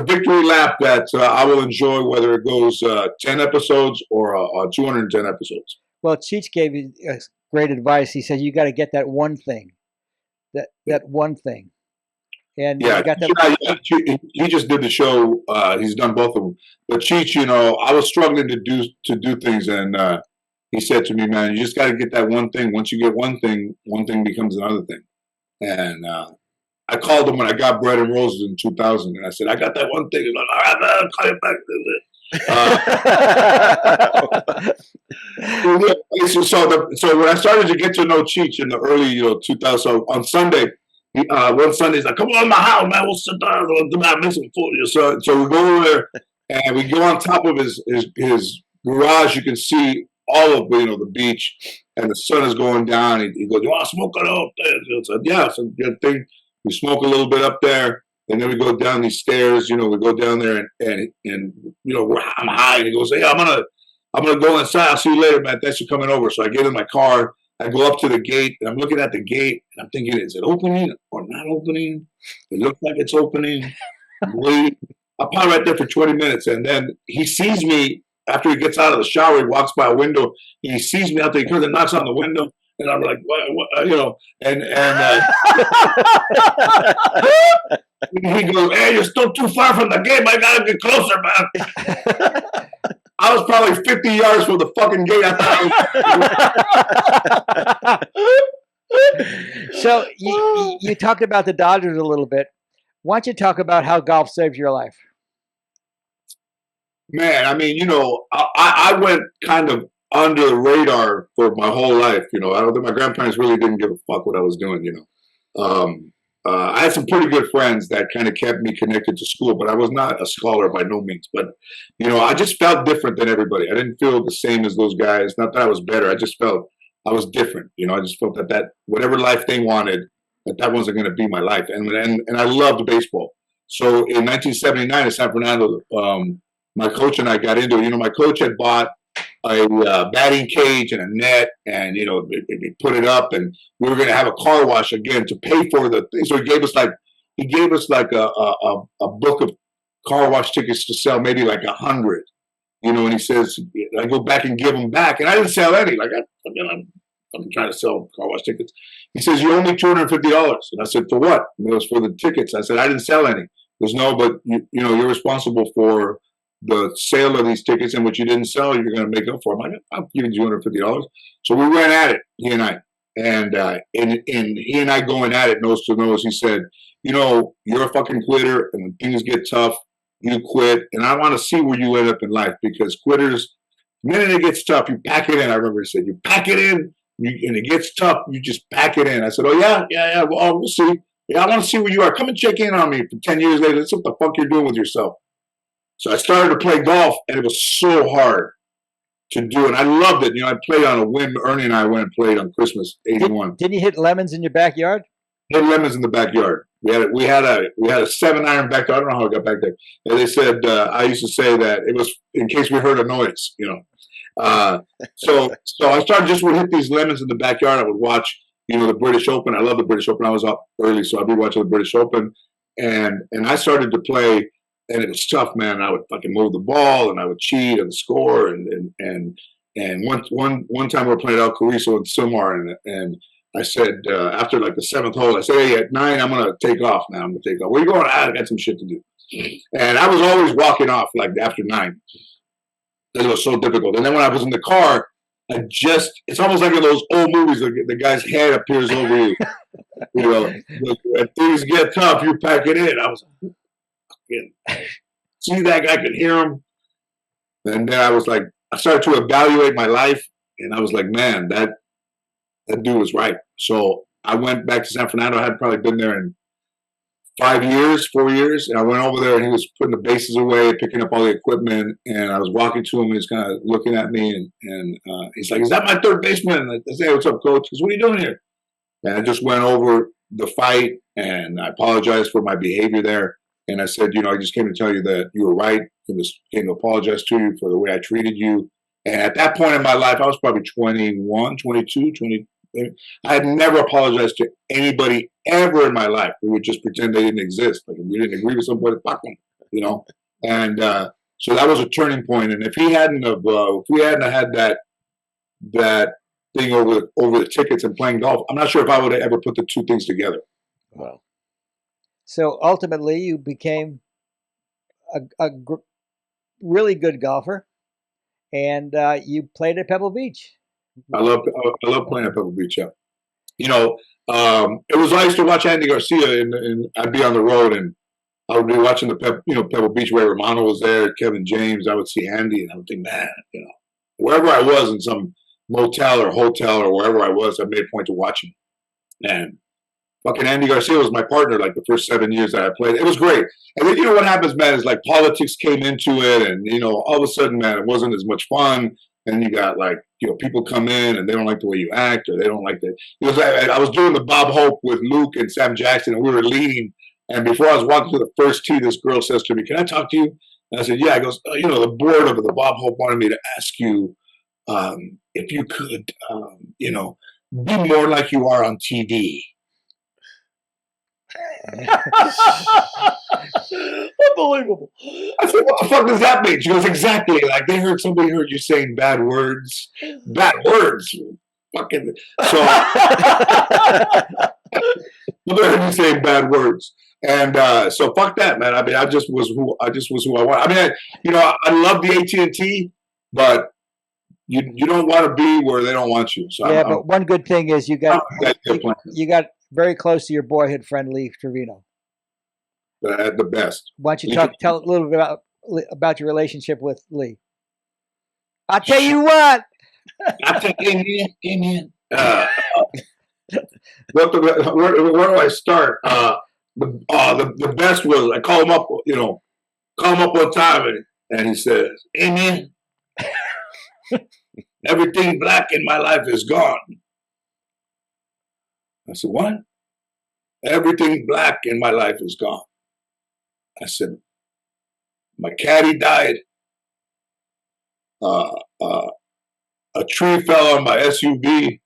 victory lap that I will enjoy, whether it goes 10 episodes or 210 episodes. Well, Cheech gave you great advice. He said you got to get that one thing, that one thing. And yeah, got that. He just did the show. He's done both of them. But Cheech, I was struggling to do things, and he said to me, "Man, you just got to get that one thing. Once you get one thing becomes another thing." And I called him when I got Bread and Roses in 2000, and I said, "I got that one thing." He's like, "All right, man, I'll call you back." So when I started to get to know Cheech in the early 2000, so on Sunday, one Sunday he's like, "Come on to my house, man. We'll sit down. We'll make some food." So we go over there and we go on top of his garage. You can see all of the beach, and the sun is going down. He goes, "You want to smoke it up there?" So yeah, it's a good thing. We smoke a little bit up there, and then we go down these stairs. We go down there, and I'm high, and he goes, "Hey, I'm gonna go inside. I'll see you later, man. Thanks for coming over." So I get in my car. I go up to the gate, and I'm looking at the gate, and I'm thinking, is it opening or not opening? It looks like it's opening. Wait. I'll probably right there for 20 minutes, and then he sees me after he gets out of the shower. He walks by a window. He sees me out there. He comes and knocks on the window, and I'm like, what? And he goes, "Hey, you're still too far from the gate. I gotta get closer, man." I was probably 50 yards from the fucking gate. So you talked about the Dodgers a little bit. Why don't you talk about how golf saved your life? Man, I mean, I went kind of under the radar for my whole life. I don't think my grandparents really didn't give a fuck what I was doing. I had some pretty good friends that kind of kept me connected to school, but I was not a scholar by no means. But, I just felt different than everybody. I didn't feel the same as those guys. Not that I was better. I just felt I was different. I just felt that whatever life they wanted, that wasn't going to be my life. And I loved baseball. So in 1979 in San Fernando, my coach and I got into it. My coach had bought a batting cage and a net, and they put it up, and we were going to have a car wash again to pay for the thing. So he gave us like a book of car wash tickets to sell, maybe like 100. And he says, I go back and give them back, and I didn't sell any. Like I'm trying to sell car wash tickets. He says, "You owe me $250." And I said, "For what?" And it was for the tickets. I said, "I didn't sell any." He goes, "No, but you're responsible for the sale of these tickets, and what you didn't sell, you're going to make up for." I'm like, "I'm giving you $250. So we ran at it, he and I. And he and I going at it nose to nose, he said, "You're a fucking quitter, and when things get tough, you quit. And I want to see where you end up in life, because quitters, the minute it gets tough, you pack it in." I remember he said, "You pack it in, and it gets tough, you just pack it in." I said, "Oh, yeah, well, we'll see. Yeah, I want to see where you are. Come and check in on me for 10 years later. That's what the fuck you're doing with yourself." So I started to play golf, and it was so hard to do, and I loved it. I played on a whim. Ernie and I went and played on Christmas '81. Didn't you hit lemons in your backyard? Hit lemons in the backyard. We had a 7-iron back there. I don't know how I got back there. And they said I used to say that it was in case we heard a noise. So I started just would hit these lemons in the backyard. I would watch the British Open. I love the British Open. I was up early, so I'd be watching the British Open, and I started to play. And it was tough, man. I would fucking move the ball, and I would cheat and score. And one time we were playing El Carrizo in Silmar, and I said after like the 7th hole, I said, "Hey, at 9, I'm gonna take off now. I'm gonna take off. Where you going?" "I got some shit to do." And I was always walking off like after 9. It was so difficult. And then when I was in the car, it's almost like in those old movies, the guy's head appears over you. When things get tough, you pack it in. I was see that guy, could hear him. And then I started to evaluate my life, and I was like, man, that dude was right. So I went back to San Fernando. I had probably been there in 4 years. And I went over there, and he was putting the bases away, picking up all the equipment. And I was walking to him, and he's kind of looking at me, and he's like, "Is that my third baseman?" And I said, "Hey, what's up, coach?" He goes, "What are you doing here?" And I just went over the fight, and I apologized for my behavior there. And I said, I just came to tell you that you were right. I just came to apologize to you for the way I treated you. And at that point in my life, I was probably 21, 22, 20. I had never apologized to anybody ever in my life. We would just pretend they didn't exist. Like if we didn't agree with somebody, fuck them, And so that was a turning point. And if we hadn't had that thing over the tickets and playing golf, I'm not sure if I would have ever put the two things together. Wow. So ultimately, you became a really good golfer, and you played at Pebble Beach. I love playing at Pebble Beach. Yeah, it was I used to watch Andy Garcia, and I'd be on the road, and I would be watching the Pebble Beach where Romano was there, Kevin James. I would see Andy, and I would think, man, wherever I was in some motel or hotel or wherever I was. I made a point to watch him. And fucking Andy Garcia was my partner like the first 7 years that I played. It was great. And then you know what happens, man, is like politics came into it, and you know, all of a sudden, man, it wasn't as much fun. And you got like, you know, people come in and they don't like the way you act, or they don't like the. Because I was doing the Bob Hope with Luke and Sam Jackson, and we were leading. And before I was walking through the first tee, this girl says to me, "Can I talk to you?" And I said, "Yeah." I goes, "You know, the board of the Bob Hope wanted me to ask you if you could, you know, be more like you are on TV." Unbelievable. I said, "What the fuck does that mean?" She goes, "Exactly. Like somebody heard you saying bad words. Bad words. Fucking." So somebody heard you saying bad words. And so fuck that, man. I mean, I just was who I was. I mean, I love the AT&T, but you don't want to be where they don't want you. So yeah, but one good thing is you got very close to your boyhood friend Lee Trevino. The best. Why don't you tell a little bit about your relationship with Lee? I'll tell you what. Amen. Where do I start? The best was I call him up one time, and he says, "Amen. Everything black in my life is gone." I said, "What?" "Everything black in my life is gone." I said, "My caddy died. A tree fell on my SUV.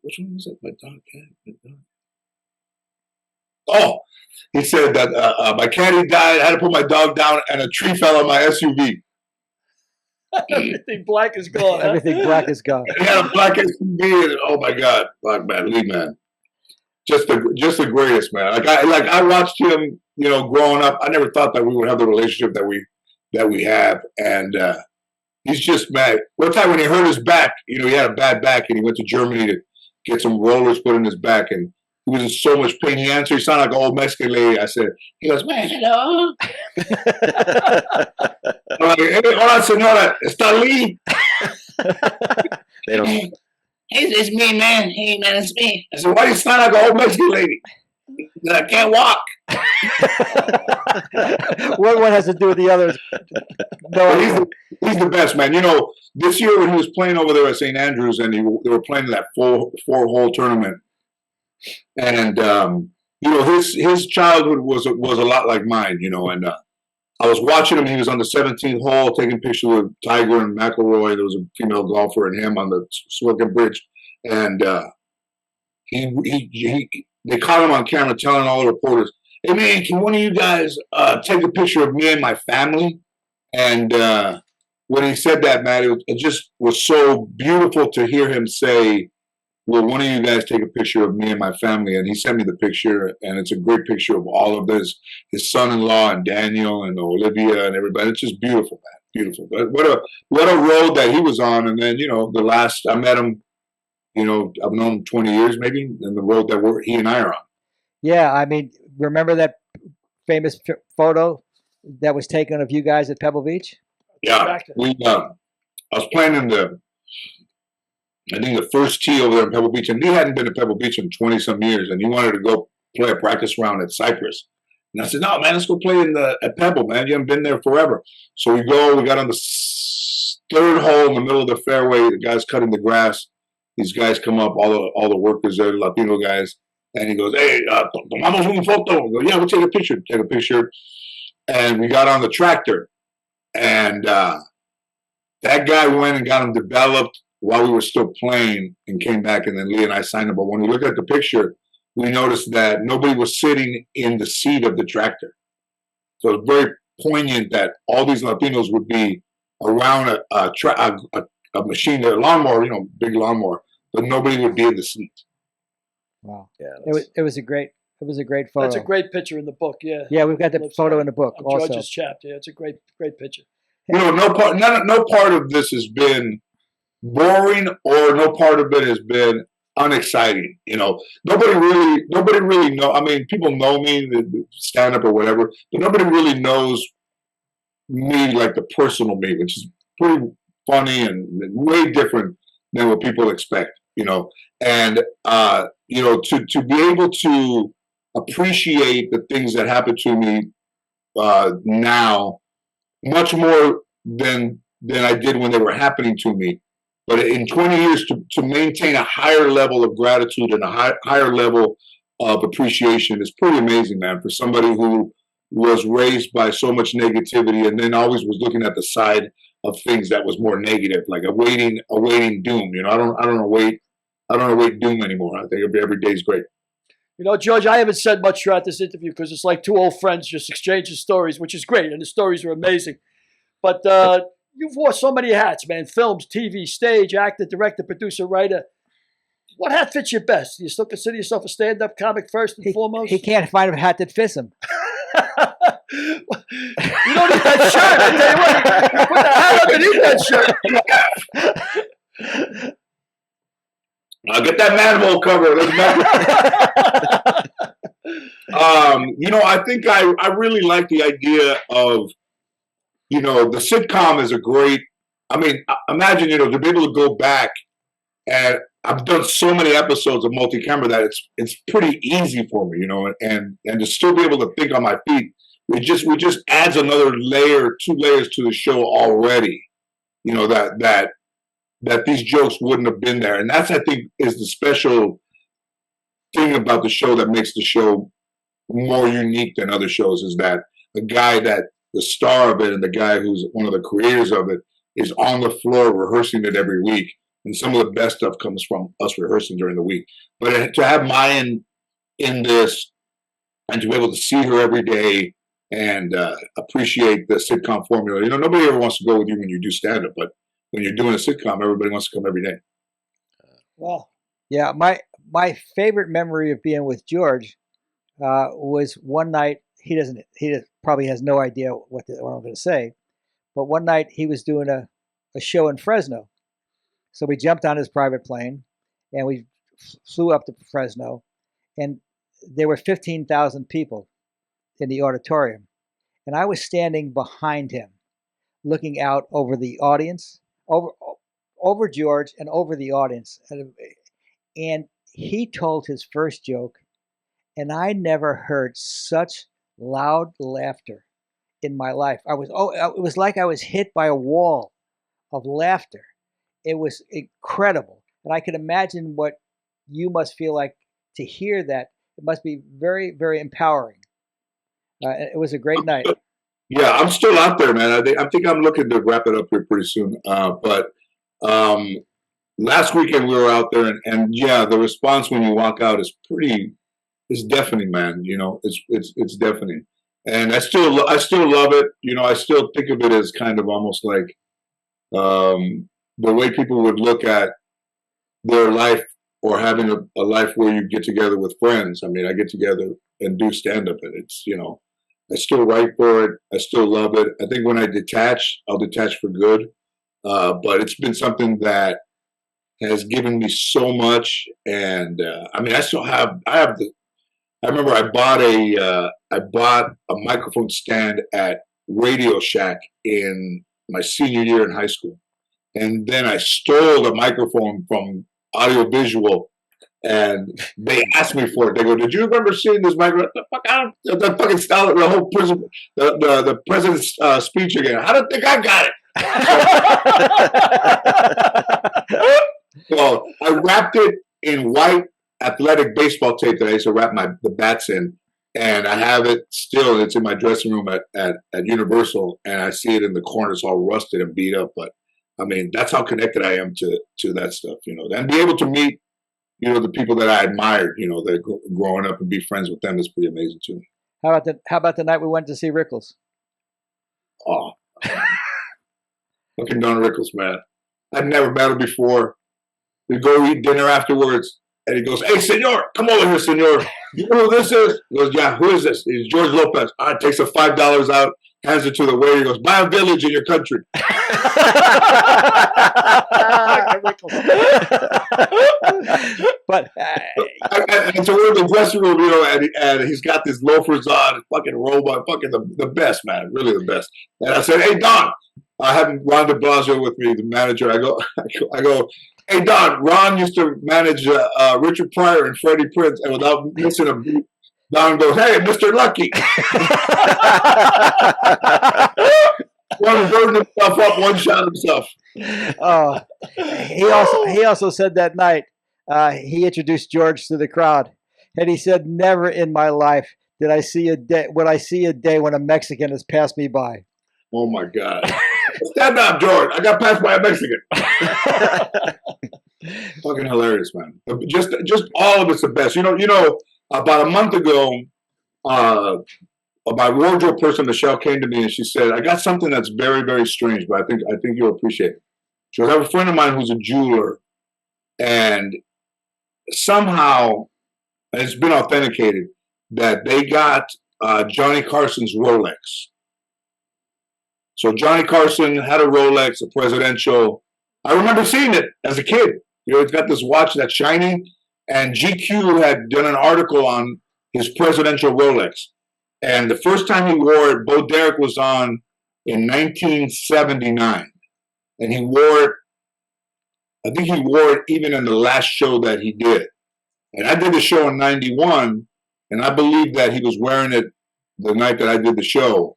Which one was it? My dog. Oh, he said that my caddy died. I had to put my dog down, and a tree fell on my SUV. Everything black is gone. Huh? Everything black is gone. He had a black SUV, and oh my God, black man, Lee man, just the greatest, man. I watched him, growing up. I never thought that we would have the relationship that we have, and he's just mad. One time when he hurt his back, he had a bad back, and he went to Germany to get some rollers put in his back, and he was in so much pain. He answered, he sounded like an old Mexican lady. He goes, "Man, hello." I'm like, "Hey, hola, señora, está Lee?" They don't. "Hey, it's me, man. Hey, man, it's me." I said, "Why do you sound like an old Mexican lady?" "I can't walk." One has to do with the others. No, he's the best, man. This year when he was playing over there at St. Andrews, and they were playing that four-hole tournament, and his childhood was a lot like mine, and I was watching him. He was on the 17th hole taking pictures with Tiger and McIlroy. There was a female golfer and him on the Swilken Bridge, and they caught him on camera telling all the reporters, "Hey man, can one of you guys take a picture of me and my family?" And when he said that, man, it just was so beautiful to hear him say, "Will one of you guys take a picture of me and my family?" And he sent me the picture, and it's a great picture of all of his son-in-law and Daniel and Olivia and everybody. It's just beautiful, man, beautiful. But what a road that he was on. And then the last I met him, I've known him 20 years maybe, and the road that he and I are on. Yeah, I mean, remember that famous photo that was taken of you guys at Pebble Beach? Yeah, I was playing in I think the first tee over there in Pebble Beach, and he hadn't been to Pebble Beach in 20-some years, and he wanted to go play a practice round at Cypress. And I said, "No, man, let's go play at Pebble, man. You haven't been there forever." So we got on the third hole in the middle of the fairway. The guy's cutting the grass. These guys come up, all the workers there, the Latino guys, and he goes, "Hey, tomamos una foto." We go, "Yeah, we'll take a picture." Take a picture. And we got on the tractor, and that guy went and got him developed while we were still playing, and came back, and then Lee and I signed him. But when we looked at the picture, we noticed that nobody was sitting in the seat of the tractor. So it was very poignant that all these Latinos would be around a machine, a lawnmower, big lawnmower, but nobody would be in the seat. Wow. Yeah, It was a great photo. That's a great picture in the book. Yeah. Yeah, we've got the photo in the book also. George's chapter. Yeah, it's a great picture. No part of this has been boring, or no part of it has been unexciting. Nobody really know. I mean, people know me, the stand up or whatever, but nobody really knows me like the personal me, which is pretty funny and way different than what people expect, you know. And you know, to be able to appreciate the things that happen to me now much more than I did when they were happening to me. But in 20 years, to maintain a higher level of gratitude and a higher level of appreciation is pretty amazing, man. For somebody who was raised by so much negativity and then always was looking at the side of things that was more negative, like awaiting doom. You know, I don't await doom anymore. I think every day is great. You know, George, I haven't said much throughout this interview because it's like two old friends just exchanging stories, which is great, and the stories are amazing. But you've wore so many hats, man. Films, TV, stage, actor, director, producer, writer. What hat fits you best? Do you still consider yourself a stand-up comic first and foremost? He can't find a hat that fits him. You don't need that shirt. I tell you what, you put the hat underneath that shirt. I'll get that manhole cover. You know, I think I really like the idea of, you know, the sitcom is a great, I mean, imagine, you know, to be able to go back, and I've done so many episodes of multi-camera that it's pretty easy for me, you know, and to still be able to think on my feet, it just adds another layer, 2 layers to the show already, you know, that these jokes wouldn't have been there. And that's, I think, is the special thing about the show that makes the show more unique than other shows, is that the guy that the star of it and the guy who's one of the creators of it is on the floor rehearsing it every week. And some of the best stuff comes from us rehearsing during the week. But to have Mayan in this and to be able to see her every day and appreciate the sitcom formula, you know, nobody ever wants to go with you when you do stand-up, but when you're doing a sitcom, everybody wants to come every day. Wow. Yeah, my favorite memory of being with George was one night. He probably has no idea what I'm going to say, but one night he was doing a show in Fresno. So we jumped on his private plane and we flew up to Fresno, and there were 15,000 people in the auditorium. And I was standing behind him, looking out over the audience, over George and over the audience. And he told his first joke, and I never heard such loud laughter in my life. It was like I was hit by a wall of laughter. It was incredible. And I can imagine what you must feel like to hear that. It must be very, very empowering. It was a great night. Yeah, I'm still out there, man. I think I'm looking to wrap it up here pretty soon. But last weekend we were out there, and yeah, the response when you walk out is it's deafening, man. You know, it's deafening. And I still love it. You know, I still think of it as kind of almost like the way people would look at their life, or having a life where you get together with friends. I mean, I get together and do stand-up, and it's, you know, I still write for it. I still love it. I think when I detach, I'll detach for good. But it's been something that has given me so much. And I mean, I remember I bought a microphone stand at Radio Shack in my senior year in high school. And then I stole the microphone from Audiovisual, and they asked me for it. They go, "Did you remember seeing this microphone?" The fucking style, the whole the president's speech again. I don't think I got it. Well, I wrapped it in white athletic baseball tape that I used to wrap the bats in, and I have it still. It's in my dressing room at Universal, and I see it in the corners all rusted and beat up. But I mean, that's how connected I am to that stuff, you know. And be able to meet, you know, the people that I admired, you know, that growing up and be friends with them is pretty amazing too. How about the night we went to see Rickles? Oh, fucking Don Rickles, man. I'd never met him before. We go eat dinner afterwards, and he goes, "Hey, senor, come over here, senor. You know who this is?" He goes, "Yeah, who is this?" He's George Lopez. All right, takes the $5 out, hands it to the waiter. He goes, "Buy a village in your country." But and so we're in the dressing room, you know, and he's got this loafers on, fucking robot, fucking the best, man, really the best. And I said, "Hey, Don, I had Ron de Blasio with me, the manager. I go, hey Don, Ron used to manage Richard Pryor and Freddie Prinze, and without missing a beat, Don goes, hey, Mr. Lucky. One burned himself up, one shot himself. Oh, he also said that night he introduced George to the crowd, and he said, "Never in my life did I see a day when a Mexican has passed me by." Oh my God! Stand up, George! I got passed by a Mexican. Fucking hilarious, man! Just all of it's the best. You know. About a month ago, my wardrobe person, Michelle, came to me and she said, "I got something that's very, very strange, but I think you'll appreciate it." She goes, "I have a friend of mine who's a jeweler, and somehow it's been authenticated that they got Johnny Carson's Rolex. So Johnny Carson had a Rolex, a presidential. I remember seeing it as a kid. You know, it's got this watch that's shiny, and GQ had done an article on his presidential Rolex. And the first time he wore it, Bo Derek was on in 1979. And he wore it, I think he wore it even in the last show that he did. And I did the show in 91, and I believe that he was wearing it the night that I did the show.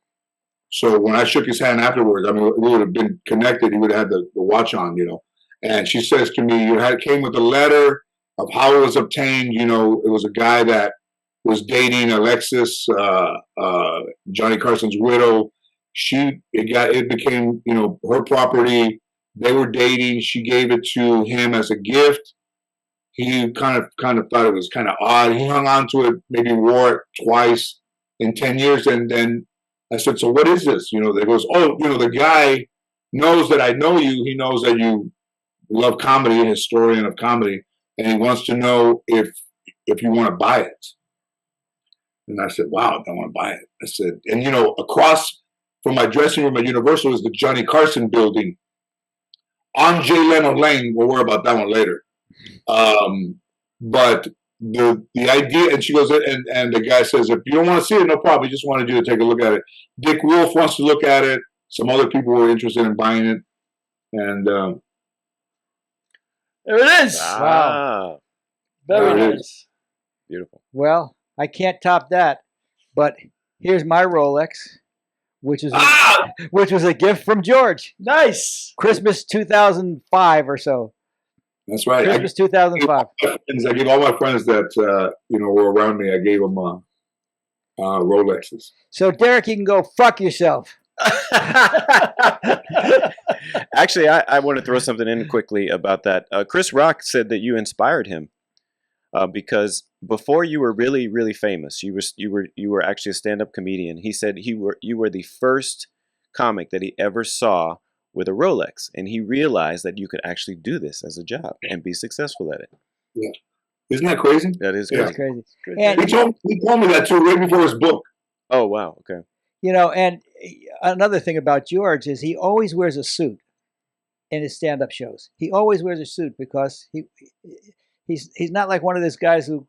So when I shook his hand afterwards, I mean, we would have been connected. He would have had the watch on, you know. And she says to me, it came with a letter of how it was obtained. You know, it was a guy that was dating Alexis, Johnny Carson's widow. It became, you know, her property. They were dating. She gave it to him as a gift. He kind of thought it was kind of odd. He hung on to it, maybe wore it twice in 10 years. And then I said, "So what is this?" You know, they goes, "Oh, you know, the guy knows that I know you. He knows that you love comedy, a historian of comedy, and he wants to know if you want to buy it." And I said, "Wow, I want to buy it." I said, and you know, across from my dressing room at Universal is the Johnny Carson building on Jay Leno Lane. We'll worry about that one later. But the idea, and she goes, and the guy says, "If you don't want to see it, no problem. He just wanted you to take a look at it." Dick Wolf wants to look at it. Some other people were interested in buying it, and there it is. Wow. Very There it nice. Beautiful. Well, I can't top that. But here's my Rolex, which was a gift from George. Nice. Christmas 2005 or so. that's right. Christmas 2005. I gave all my friends that you know, were around me. I gave them Rolexes. So Derek, you can go fuck yourself. Actually, I want to throw something in quickly about that. Chris Rock said that you inspired him because before you were really, really famous, you were actually a stand-up comedian. He said you were the first comic that he ever saw with a Rolex, and he realized that you could actually do this as a job and be successful at it. Yeah. Isn't that crazy? That is Yeah. crazy. That's crazy. And He told me that too right before his book. Oh, wow. Okay. you know, and another thing about George is he always wears a suit in his stand-up shows. He always wears a suit because he's not like one of those guys who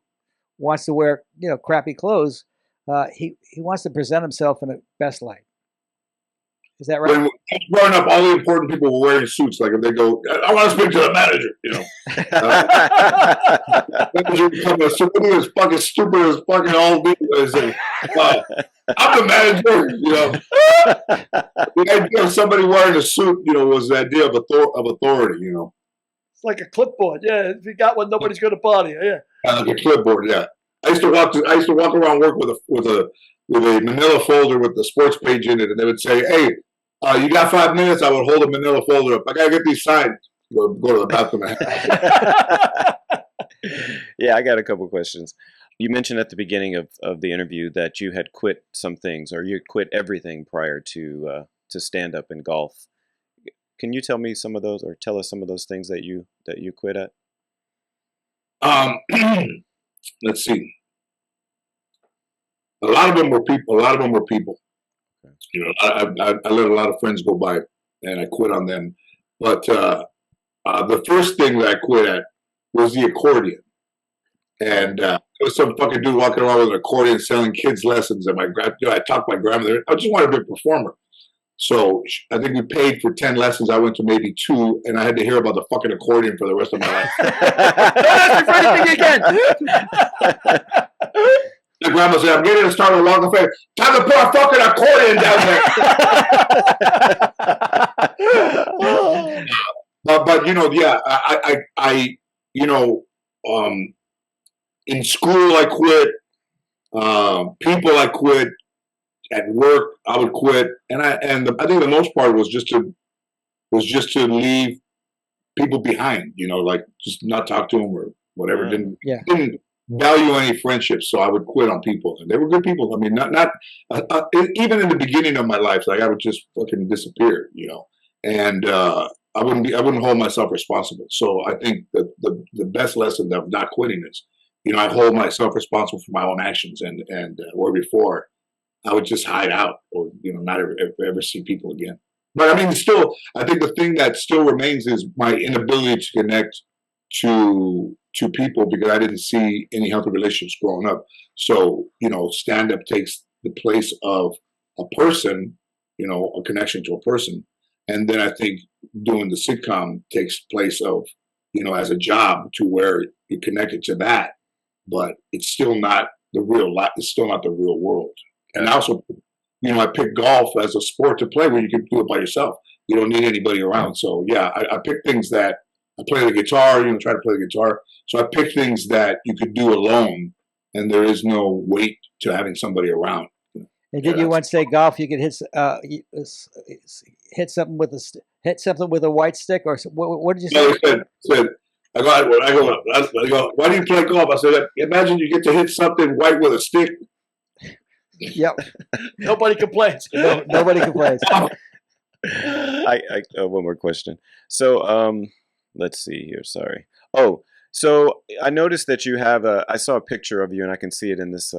wants to wear, you know, crappy clothes. He wants to present himself in the best light. Is that right? When I was growing up, all the important people were wearing suits. Like if they go, "I want to speak to the manager," you know. Manager would come in, so as fucking stupid as fucking all these. I'm the manager, you know. The idea of somebody wearing a suit, you know, was the idea of authority, you know. It's like a clipboard. Yeah, if you got one, nobody's going to bother you. Yeah. Like a clipboard, yeah. I used to walk around work with a manila folder with the sports page in it, and they would say, "Hey, you got 5 minutes?" I would hold a manila folder up. I gotta get these signed. Go to the bathroom. Yeah, I got a couple questions. You mentioned at the beginning of the interview that you had quit some things, or you had quit everything prior to stand up and golf. Can you tell me some of those, or tell us some of those things that you quit at? Let's see. A lot of them were people. Okay. You know, I let a lot of friends go by, and I quit on them. But the first thing that I quit at was the accordion. And there was some fucking dude walking around with an accordion selling kids lessons. And I talked to my grandmother. I just wanted to be a performer. So I think we paid for 10 lessons. I went to maybe 2, and I had to hear about the fucking accordion for the rest of my life. Don't ask me for anything again. My grandma said, I'm getting to start a Walk of Fame. Time to put a fucking accordion down there. but you know, yeah, I you know, in school I quit. People I quit. At work I would quit, and I think the most part was just to leave people behind. You know, like just not talk to them or whatever. Didn't value any friendships, so I would quit on people, and they were good people. I mean, not even in the beginning of my life, like I would just fucking disappear. You know, and I wouldn't hold myself responsible. So I think that the best lesson of not quitting is, you know, I hold myself responsible for my own actions, and where before I would just hide out, or, you know, not ever see people again. But I mean, still, I think the thing that still remains is my inability to connect to people, because I didn't see any healthy relationships growing up. So, you know, stand-up takes the place of a person, you know, a connection to a person. And then I think doing the sitcom takes place of, you know, as a job, to where you're connected to that, but it's still not the real life. It's still not the real world. And also, you know, I picked golf as a sport to play where you can do it by yourself. You don't need anybody around. So yeah, I picked things that I play the guitar, you know, try to play the guitar. So I picked things that you could do alone, and there is no weight to having somebody around. And did you once say golf? You could hit something with a white stick, or what did you say? No, he said, I go, why do you play golf? I said, imagine you get to hit something white with a stick. Yep. Nobody complains. Nobody complains. I one more question. So let's see here. Sorry. Oh, so I noticed that you have I saw a picture of you, and I can see it in this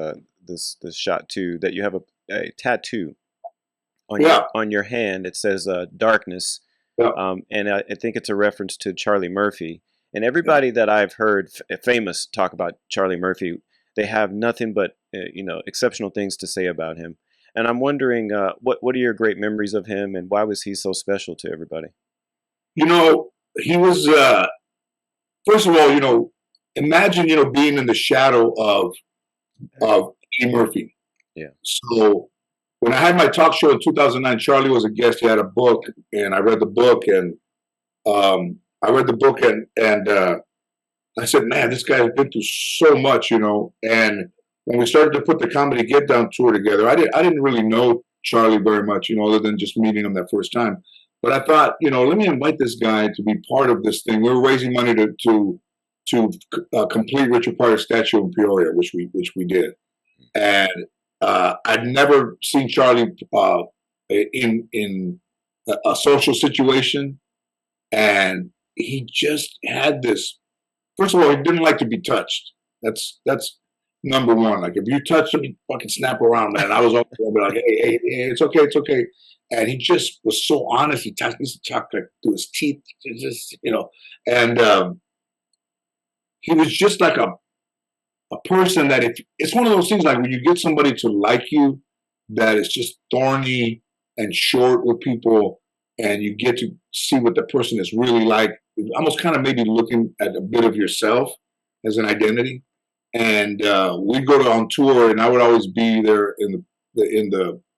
this shot too, that you have a tattoo on your hand. It says darkness. Yeah. And I think it's a reference to Charlie Murphy. And everybody that I've heard famous talk about Charlie Murphy, they have nothing but you know, exceptional things to say about him. And I'm wondering, what are your great memories of him, and why was he so special to everybody? You know, he was, first of all, you know, imagine, you know, being in the shadow of Eddie Murphy. Yeah. So when I had my talk show in 2009, Charlie was a guest. He had a book, and I read the book, and I said, man, this guy's been through so much, you know. And when we started to put the Comedy Get Down tour together, I didn't really know Charlie very much, you know, other than just meeting him that first time. But I thought, you know, let me invite this guy to be part of this thing. We were raising money to complete Richard Pryor's statue in Peoria, which we did. And I'd never seen Charlie in a social situation, and he just had this. First of all, he didn't like to be touched. That's number one. Like, if you touch him, he fucking snap around, man. I was always like, hey, it's okay. And he just was so honest. He used to talk like through his teeth, just, you know. And he was just like a person that, if it's one of those things, like when you get somebody to like you, that is just thorny and short with people, and you get to see what the person is really like, almost kind of maybe looking at a bit of yourself as an identity. And we'd go on tour, and I would always be there in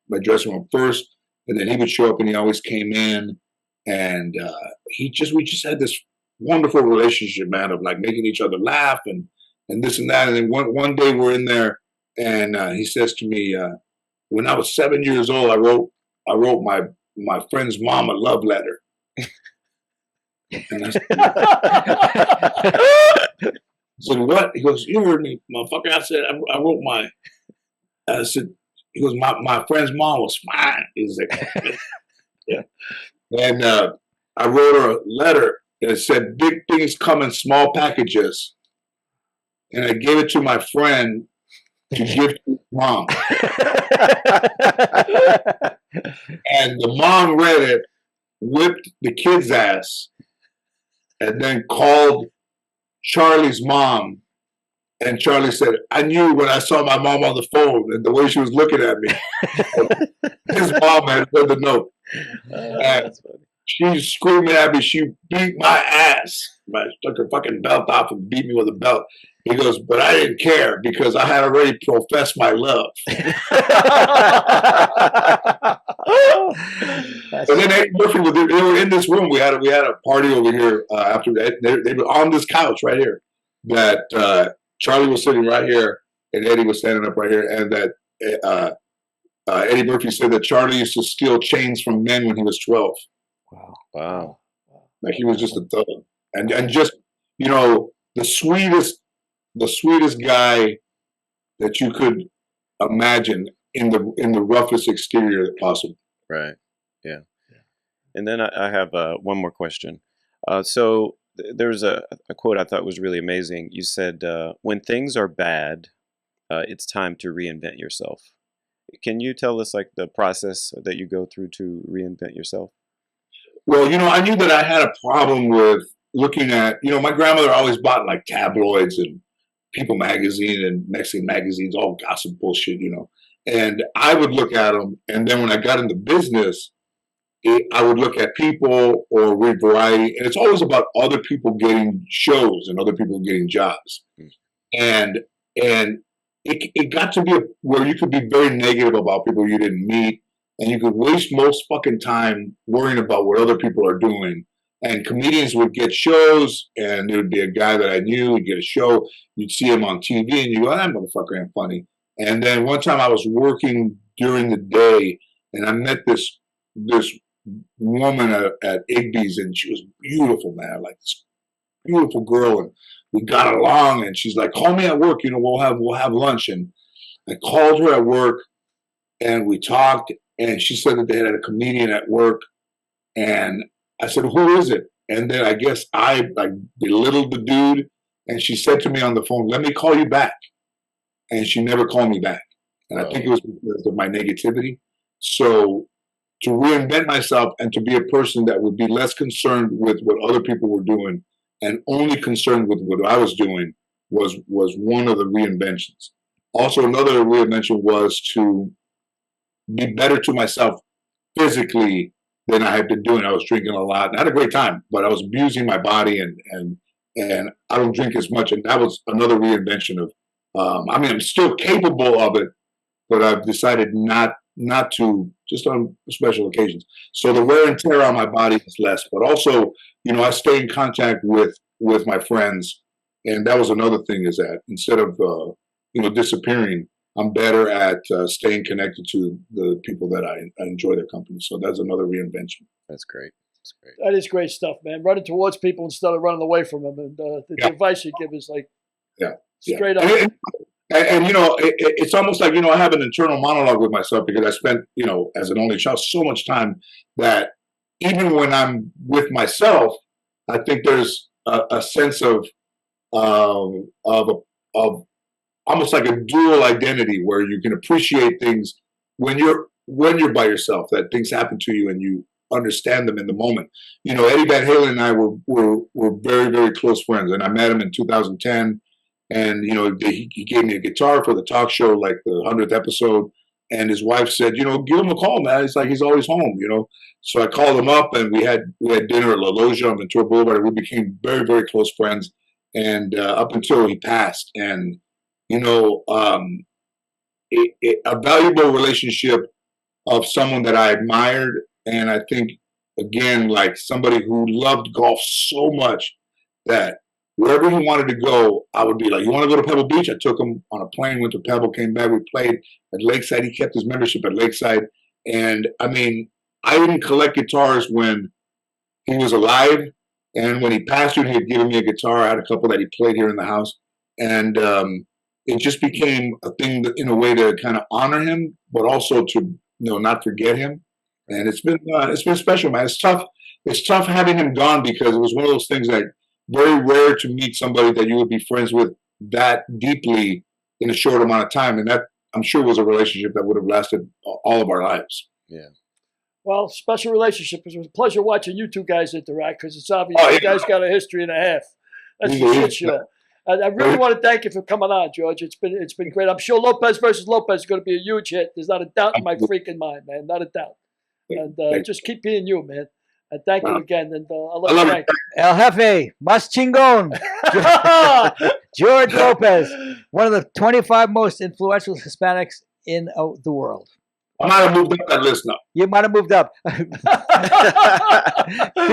my dressing room first, and then he would show up, and he always came in, and we just had this wonderful relationship, man, of like making each other laugh and this and that. And then one day we're in there, and he says to me, when I was 7 years old, I wrote my friend's mom a love letter. And I said, what? He goes, you heard me, motherfucker. I said, I said, he goes, my friend's mom was fine. He's like, yeah. And I wrote her a letter, and it said, big things come in small packages. And I gave it to my friend to give to his mom. And the mom read it, whipped the kid's ass, and then called Charlie's mom. And Charlie said, I knew when I saw my mom on the phone and the way she was looking at me, his mom had read the note. That's funny. She's screaming at me. She beat my ass. I took her fucking belt off and beat me with a belt. He goes, but I didn't care because I had already professed my love. And then Eddie Murphy, they were in this room. We had a party over here after that. They were on this couch right here. That Charlie was sitting right here, and Eddie was standing up right here. And that Eddie Murphy said that Charlie used to steal chains from men when he was 12. Wow. Like he was just a thug, and just the sweetest guy that you could imagine in the roughest exterior possible. Right. Yeah. And then I have one more question. So there's a quote I thought was really amazing. You said, "When things are bad, it's time to reinvent yourself." Can you tell us like the process that you go through to reinvent yourself? Well, I knew that I had a problem with looking at, my grandmother always bought like tabloids and People magazine and Mexican magazines, all gossip bullshit, and I would look at them. And then when I got into business, I would look at People or read Variety, and it's always about other people getting shows and other people getting jobs. And it got to be where you could be very negative about people you didn't meet, and you could waste most fucking time worrying about what other people are doing. And comedians would get shows, and there would be a guy that I knew, he'd get a show, you'd see him on TV, and you go, that motherfucker ain't funny. And then one time I was working during the day, and I met this woman at Igby's, and she was beautiful, man, like this beautiful girl, and we got along, and she's like, call me at work, we'll have lunch. And I called her at work, and we talked, and she said that they had a comedian at work, and I said, who is it? And then I guess I belittled the dude, and she said to me on the phone, let me call you back. And she never called me back. And I think it was because of my negativity. So to reinvent myself and to be a person that would be less concerned with what other people were doing and only concerned with what I was doing was one of the reinventions. Also, another reinvention was to be better to myself physically than I had been doing. I was drinking a lot. And I had a great time, but I was abusing my body, and I don't drink as much. And that was another reinvention of, I'm still capable of it, but I've decided not to, just on special occasions. So the wear and tear on my body is less, but also, I stay in contact with my friends. And that was another thing, is that instead of, disappearing, I'm better at staying connected to the people that I enjoy their company. So that's another reinvention. That's great. That's great. That is great stuff, man. Running towards people instead of running away from them. And the advice you give is like straight up. And it's almost like, I have an internal monologue with myself because I spent, as an only child, so much time that even when I'm with myself, I think there's a sense of almost like a dual identity where you can appreciate things when you're by yourself, that things happen to you and you understand them in the moment. Eddie Van Halen and I were very, very close friends, and I met him in 2010, and he gave me a guitar for the talk show, like the 100th episode, and his wife said, give him a call, man. It's like he's always home, So I called him up, and we had dinner at La Logia on Ventura Boulevard, and we became very, very close friends, and up until he passed. And a valuable relationship of someone that I admired. And I think, again, like somebody who loved golf so much that wherever he wanted to go, I would be like, you want to go to Pebble Beach? I took him on a plane, went to Pebble, came back. We played at Lakeside. He kept his membership at Lakeside. And I didn't collect guitars when he was alive. And when he passed away, he had given me a guitar. I had a couple that he played here in the house. And it just became a thing in a way to kind of honor him, but also to not forget him. And it's been special, man. It's tough. It's tough having him gone because it was one of those things that very rare to meet somebody that you would be friends with that deeply in a short amount of time. And that, I'm sure, was a relationship that would have lasted all of our lives. Yeah. Well, special relationship. It was a pleasure watching you two guys interact because it's obvious you guys got a history and a half. That's the shit show. I really want to thank you for coming on, George. It's been great. I'm sure Lopez versus Lopez is going to be a huge hit. There's not a doubt in my freaking mind, man. Not a doubt. And just keep being you, man. And thank you again. And I I love love Frank. it. El Jefe, Mas Chingon, George Lopez, one of the 25 most influential Hispanics in the world. I might have moved up that list now. You might have moved up. Be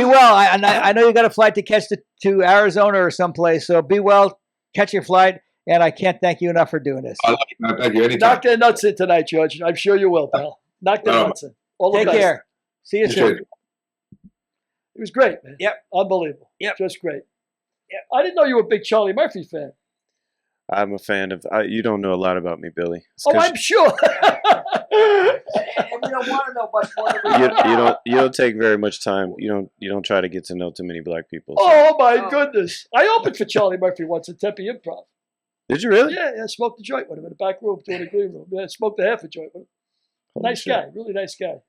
well. I know you got a flight to catch to Arizona or someplace, so be well. Catch your flight, and I can't thank you enough for doing this. I love it, man. Thank you. Anytime. Knock their nuts in tonight, George. I'm sure you will, pal. Knock their nuts in. All the Take best. care. See you Appreciate soon. it. It was great, man. Yep. Unbelievable. Yep. Just great. Yep. I didn't know you were a big Charlie Murphy fan. I'm a fan of. You don't know a lot about me, Billy. It's Oh, 'cause I'm sure. And we don't want to know much more than you don't take very much time. You don't try to get to know too many black people. So. Oh, my goodness. I opened for Charlie Murphy once at Tempe Improv. Did you really? Yeah, I smoked a joint with him in the back room, doing a green room. Yeah, I smoked a half a joint with him. Holy Nice shit. guy, really nice guy.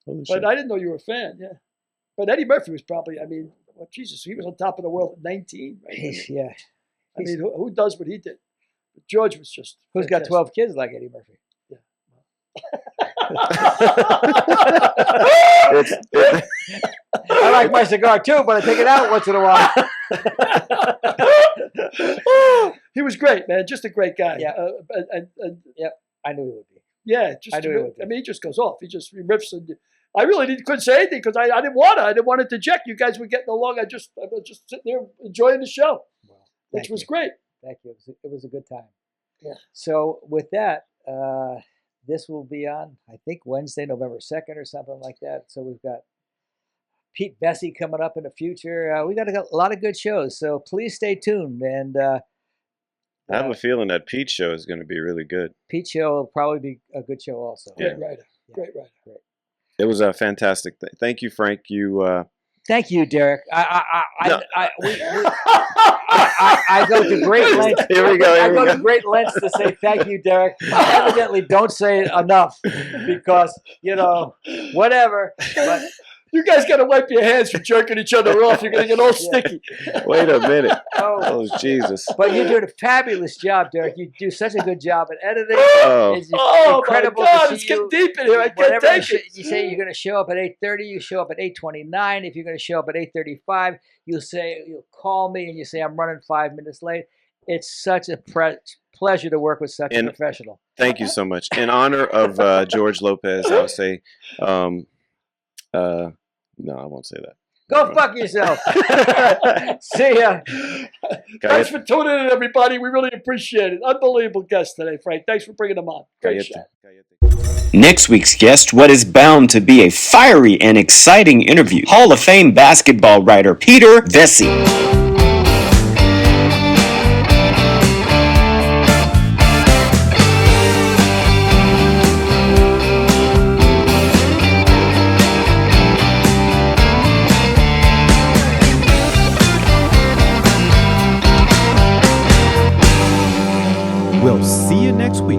Holy But shit. I didn't know you were a fan, yeah. But Eddie Murphy was probably, well, Jesus, he was on top of the world at 19. Right? Yeah. I mean, who does what he did? But George was just. Who's got fantastic. 12 kids like Eddie Murphy? I like my cigar too, but I take it out once in a while. He was great, man. Just a great guy. Yeah. And I knew he would be. yeah, just I knew he would be. I mean, he just goes off. He just riffs, and I really couldn't say anything because I didn't want to. I didn't want to interject. You guys were getting along. I was just sitting there enjoying the show, Well, which thank was you. great. Thank you. It was a good time. Yeah. So with that, this will be on, I think, Wednesday, November 2nd or something like that. So we've got Pete Bessie coming up in the future. We got a lot of good shows. So please stay tuned. And I have a feeling that Pete show is going to be really good. Pete show will probably be a good show also. Great Yeah. writer. Yeah. Great writer. It was a fantastic. Thank you, Frank. You. Thank you, Derek. No. I go to great lengths. Here we go. I Here we go go. to great lengths to say thank you, Derek. I evidently don't say it enough because whatever. But You guys got to wipe your hands from jerking each other off. You're going to get all sticky. Wait a minute. oh, Oh Jesus. but you're doing a fabulous job, Derek. You do such a good job at editing. Oh. It's Oh, incredible my God. to It's see getting you. deep in here. I can't Whatever take it. you say you're going to show up at 8:30, you show up at 8:29. If you're going to show up at 8:35, you'll call me and you say I'm running 5 minutes late. It's such a pleasure to work with such a And- professional. Thank you so much. In honor of George Lopez, I'll say. No, I won't say that. Go fuck yourself. See ya. Thanks for tuning in, everybody. We really appreciate it. Unbelievable guest today, Frank. Thanks for bringing them on. Great show. Next week's guest, what is bound to be a fiery and exciting interview, Hall of Fame basketball writer Peter Vesey. We'll see you next week.